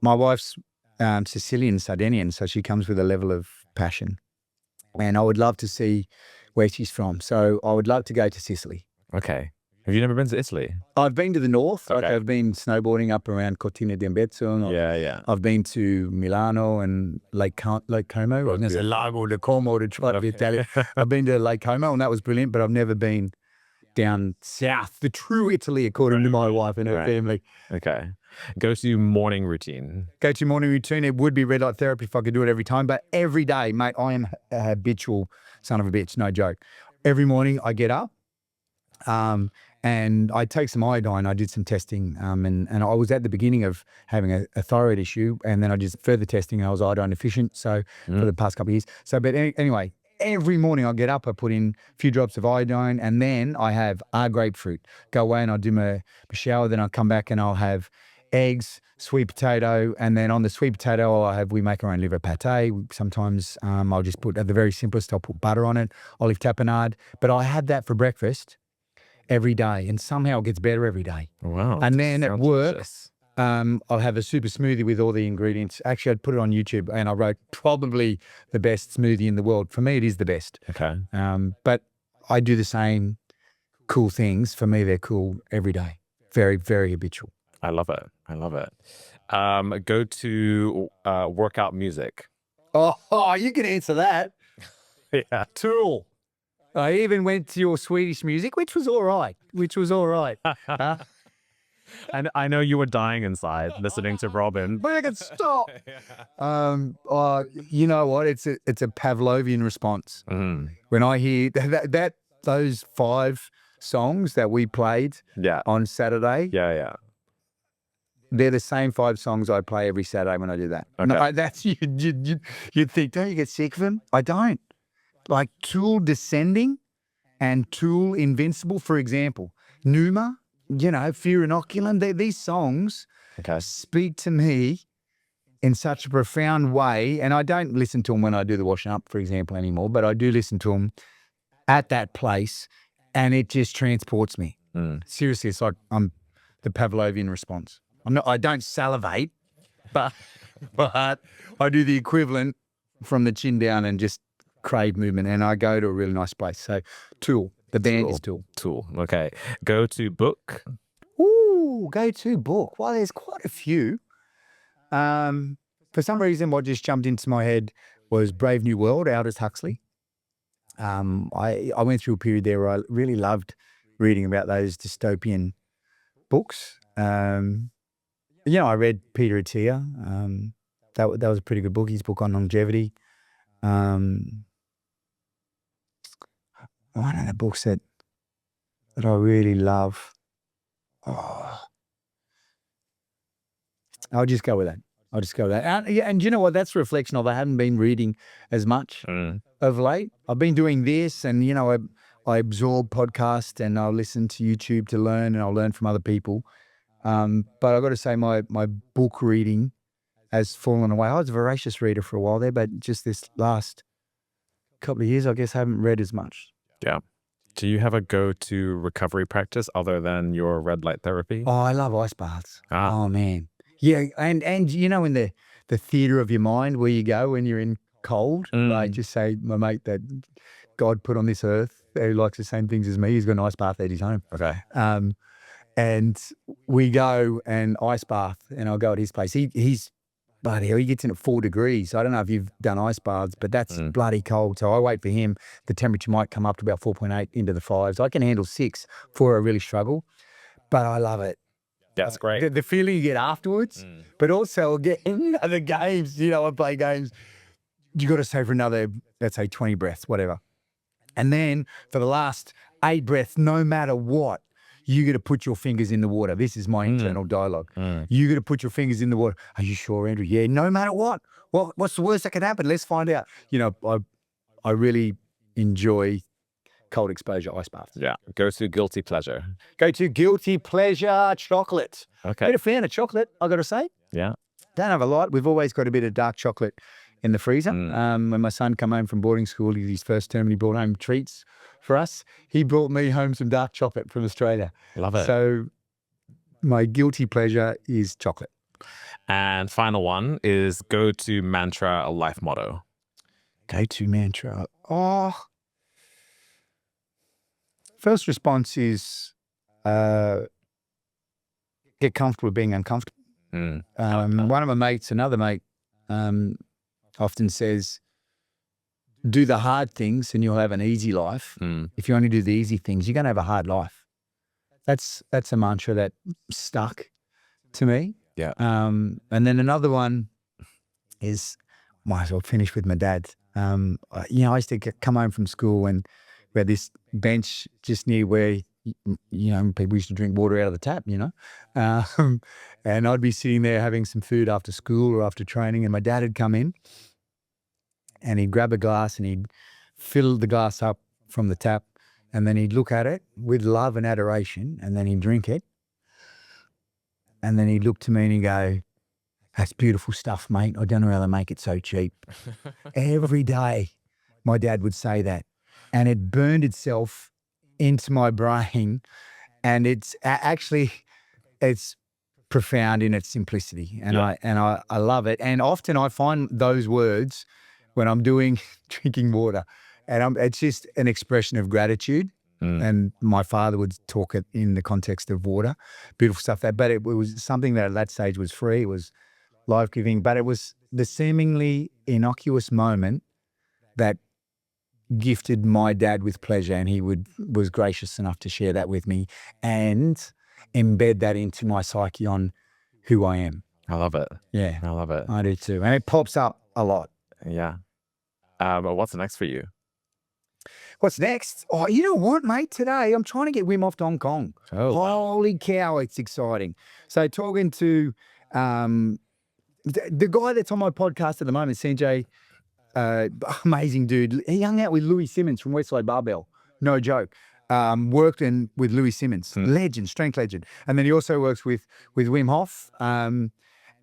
my wife's Sicilian, Sardinian, so she comes with a level of passion. And I would love to see where she's from. So I would love to go to Sicily. Okay. Have you never been to Italy? I've been to the north. Okay. I've been snowboarding up around Cortina d'Ampezzo. Yeah. I've been to Milano and Lake Como. There's a Lago di Como to try to be Italian. I've been to Lake Como and that was brilliant, but I've never been down south, the true Italy, according to my wife and her family. Okay. Go to morning routine. Go to morning routine. It would be red light therapy if I could do it every time, but every day, mate, I am a habitual son of a bitch, no joke. Every morning I get up. And I take some iodine. I did some testing, and I was at the beginning of having a thyroid issue, and then I did further testing, and I was iodine deficient. So for the past couple of years. So, but anyway, every morning I get up, I put in a few drops of iodine, and then I have grapefruit. Go away and I'll do my shower. Then I'll come back and I'll have eggs, sweet potato, and then on the sweet potato we make our own liver pate. Sometimes I'll just put, at the very simplest, I'll put butter on it, olive tapenade. But I had that for breakfast every day, and somehow it gets better every day. Wow. And then at work, I'll have a super smoothie with all the ingredients. Actually, I'd put it on YouTube, and I wrote probably the best smoothie in the world. For me, it is the best. Okay. But I do the same cool things. For me, they're cool every day. Very, very habitual. I love it. Go to workout music. Oh, you can answer that. Yeah. Tool. I even went to your Swedish music, which was all right. And I know you were dying inside listening to Robin. But I can stop. You know what? It's a Pavlovian response. When I hear those 5 songs that we played on Saturday. Yeah. They're the same 5 songs I play every Saturday when I do that. Okay. No, that's you'd think, don't you get sick of them? I don't. Like Tool Descending and Tool Invincible, for example. Numa, Fear Inoculum. These songs speak to me in such a profound way. And I don't listen to them when I do the washing up, for example, anymore, but I do listen to them at that place and it just transports me. Seriously, it's like I'm the Pavlovian response. I don't salivate, but I do the equivalent from the chin down and just crave movement, and I go to a really nice place. So Tool, the band is Tool. Tool, okay. Go to book. Ooh, go to book. Well, there's quite a few. For some reason, what just jumped into my head was Brave New World, Aldous Huxley. I went through a period there where I really loved reading about those dystopian books. I read Peter Attia. That was a pretty good book. His book on longevity. One of the books that I really love. I'll just go with that. And you know what? That's a reflection of I haven't been reading as much of late. I've been doing this, and I absorb podcasts and I'll listen to YouTube to learn, and I'll learn from other people. But I've got to say my book reading has fallen away. I was a voracious reader for a while there, but just this last couple of years, I guess I haven't read as much. Yeah. Do you have a go-to recovery practice other than your red light therapy? Oh, I love ice baths. Ah. Oh man. Yeah. And you know, in the theater of your mind where you go when you're in cold, like just say my mate that God put on this earth who likes the same things as me, he's got an ice bath at his home. Okay. And we go and ice bath, and I'll go at his place. He's bloody hell, he gets in at 4 degrees. I don't know if you've done ice baths, but that's bloody cold. So I wait for him. The temperature might come up to about 4.8 into the 5s. I can handle 6 before I really struggle, but I love it. That's great. The feeling you get afterwards, but also again, the games, you know, I play games. You got to stay for another, let's say 20 breaths, whatever. And then for the last 8 breaths, no matter what, you got to put your fingers in the water. This is my internal dialogue. You got to put your fingers in the water. Are you sure, Andrew? Yeah, no matter what. What's the worst that can happen? Let's find out. You know, I really enjoy cold exposure ice baths. Yeah. Go to guilty pleasure. Go to guilty pleasure chocolate. Okay. Bit a fan of chocolate, I got to say. Yeah. Don't have a lot. We've always got a bit of dark chocolate in the freezer. When my son come home from boarding school, his first term, he brought home treats for us. He brought me home some dark chocolate from Australia. Love it. So my guilty pleasure is chocolate. And final one is go-to mantra, a life motto. Go-to mantra. Oh, first response is get comfortable with being uncomfortable. One of my mates, another mate, often says, do the hard things and you'll have an easy life. If you only do the easy things, you're going to have a hard life. That's a mantra that stuck to me. Yeah. And then another one is, might as well finish with my dad. You know, I used to come home from school and we had this bench just near where, you know, people used to drink water out of the tap, you know. And I'd be sitting there having some food after school or after training, and my dad had come in and he'd grab a glass and he'd fill the glass up from the tap, and then he'd look at it with love and adoration, and then he'd drink it. And then he'd look to me and he'd go, that's beautiful stuff, mate. I don't know how they make it so cheap. Every day my dad would say that, and it burned itself into my brain, and it's actually, it's profound in its simplicity, and I love it. And often I find those words when I'm doing drinking water, and it's just an expression of gratitude. And my father would talk it in the context of water, beautiful stuff. But it was something that at that stage was free. It was life-giving, but it was the seemingly innocuous moment that gifted my dad with pleasure, and he was gracious enough to share that with me and embed that into my psyche on who I am. I love it. Yeah. I love it. I do too. And it pops up a lot. Yeah. But what's next for you? What's next? Oh, you know what, mate? Today I'm trying to get Wim off to Hong Kong. Oh. Holy cow, it's exciting. So talking to the guy that's on my podcast at the moment, CJ, amazing dude. He hung out with Louis Simmons from Westside Barbell. No joke. Worked with Louis Simmons, legend, strength legend. And then he also works with Wim Hof.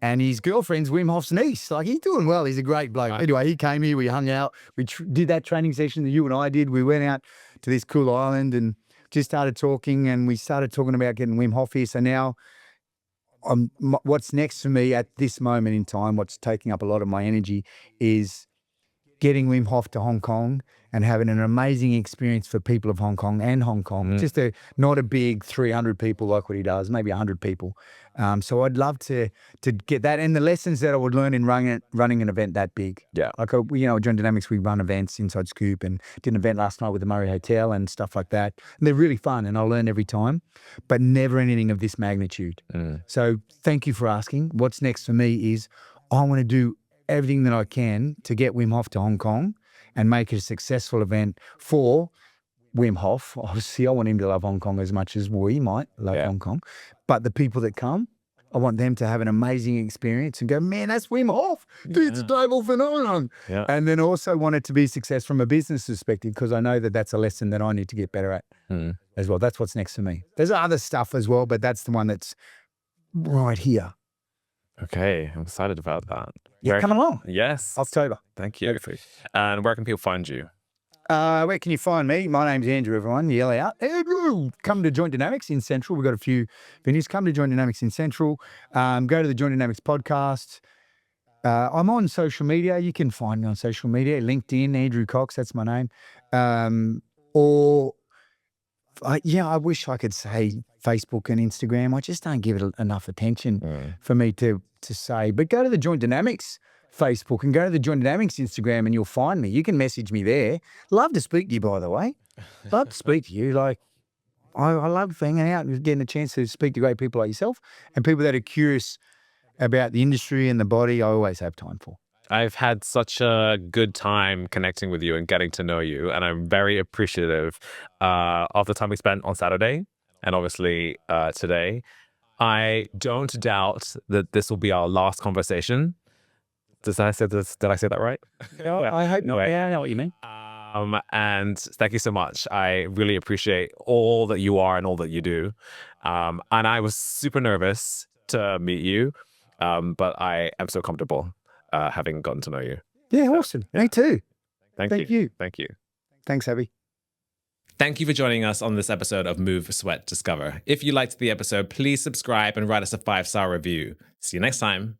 And his girlfriend's Wim Hof's niece. Like, he's doing well. He's a great bloke. Right. Anyway, he came here. We hung out. We did that training session that you and I did. We went out to this cool island and just started talking. And we started talking about getting Wim Hof here. So now, what's next for me at this moment in time, what's taking up a lot of my energy, is getting Wim Hof to Hong Kong and having an amazing experience for people of Hong Kong and Hong Kong. Just not a big 300 people like what he does, maybe 100 people. So I'd love to get that, and the lessons that I would learn in running an event that big. Yeah. Like, you know, John Dynamics, we run events inside Scoop, and did an event last night with the Murray Hotel and stuff like that. And they're really fun, and I learn every time, but never anything of this magnitude. So thank you for asking. What's next for me is I want to do everything that I can to get Wim Hof to Hong Kong and make it a successful event for Wim Hof. Obviously, I want him to love Hong Kong as much as we might love Hong Kong. But the people that come, I want them to have an amazing experience and go, man, that's Wim Hof. It's a global phenomenon. Yeah. And then also want it to be success from a business perspective, because I know that that's a lesson that I need to get better at as well. That's what's next for me. There's other stuff as well, but that's the one that's right here. Okay, I'm excited about that. Yeah, come along. Yes. October. Thank you. And where can people find you? Where can you find me? My name's Andrew, everyone. Yell out. Come to Joint Dynamics in Central. We've got a few venues. Come to Joint Dynamics in Central. Go to the Joint Dynamics podcast. I'm on social media. You can find me on social media. LinkedIn, Andrew Cox, that's my name. I wish I could say Facebook and Instagram. I just don't give it enough attention for me to say. But go to the Joint Dynamics Facebook and go to the Joint Dynamics Instagram and you'll find me. You can message me there. Love to speak to you, by the way. Love to speak to you. Like, I love hanging out and getting a chance to speak to great people like yourself and people that are curious about the industry and the body. I always have time for. I've had such a good time connecting with you and getting to know you, and I'm very appreciative of the time we spent on Saturday and obviously today. I don't doubt that this will be our last conversation. Did I say that right? I hope not. Yeah, I know what you mean. And thank you so much. I really appreciate all that you are and all that you do. And I was super nervous to meet you, but I am so comfortable having gotten to know you. Yeah, awesome. Me too. Thank you. Thank you. Thanks, Abby. Thank you for joining us on this episode of Move, Sweat, Discover. If you liked the episode, please subscribe and write us a 5-star review. See you next time.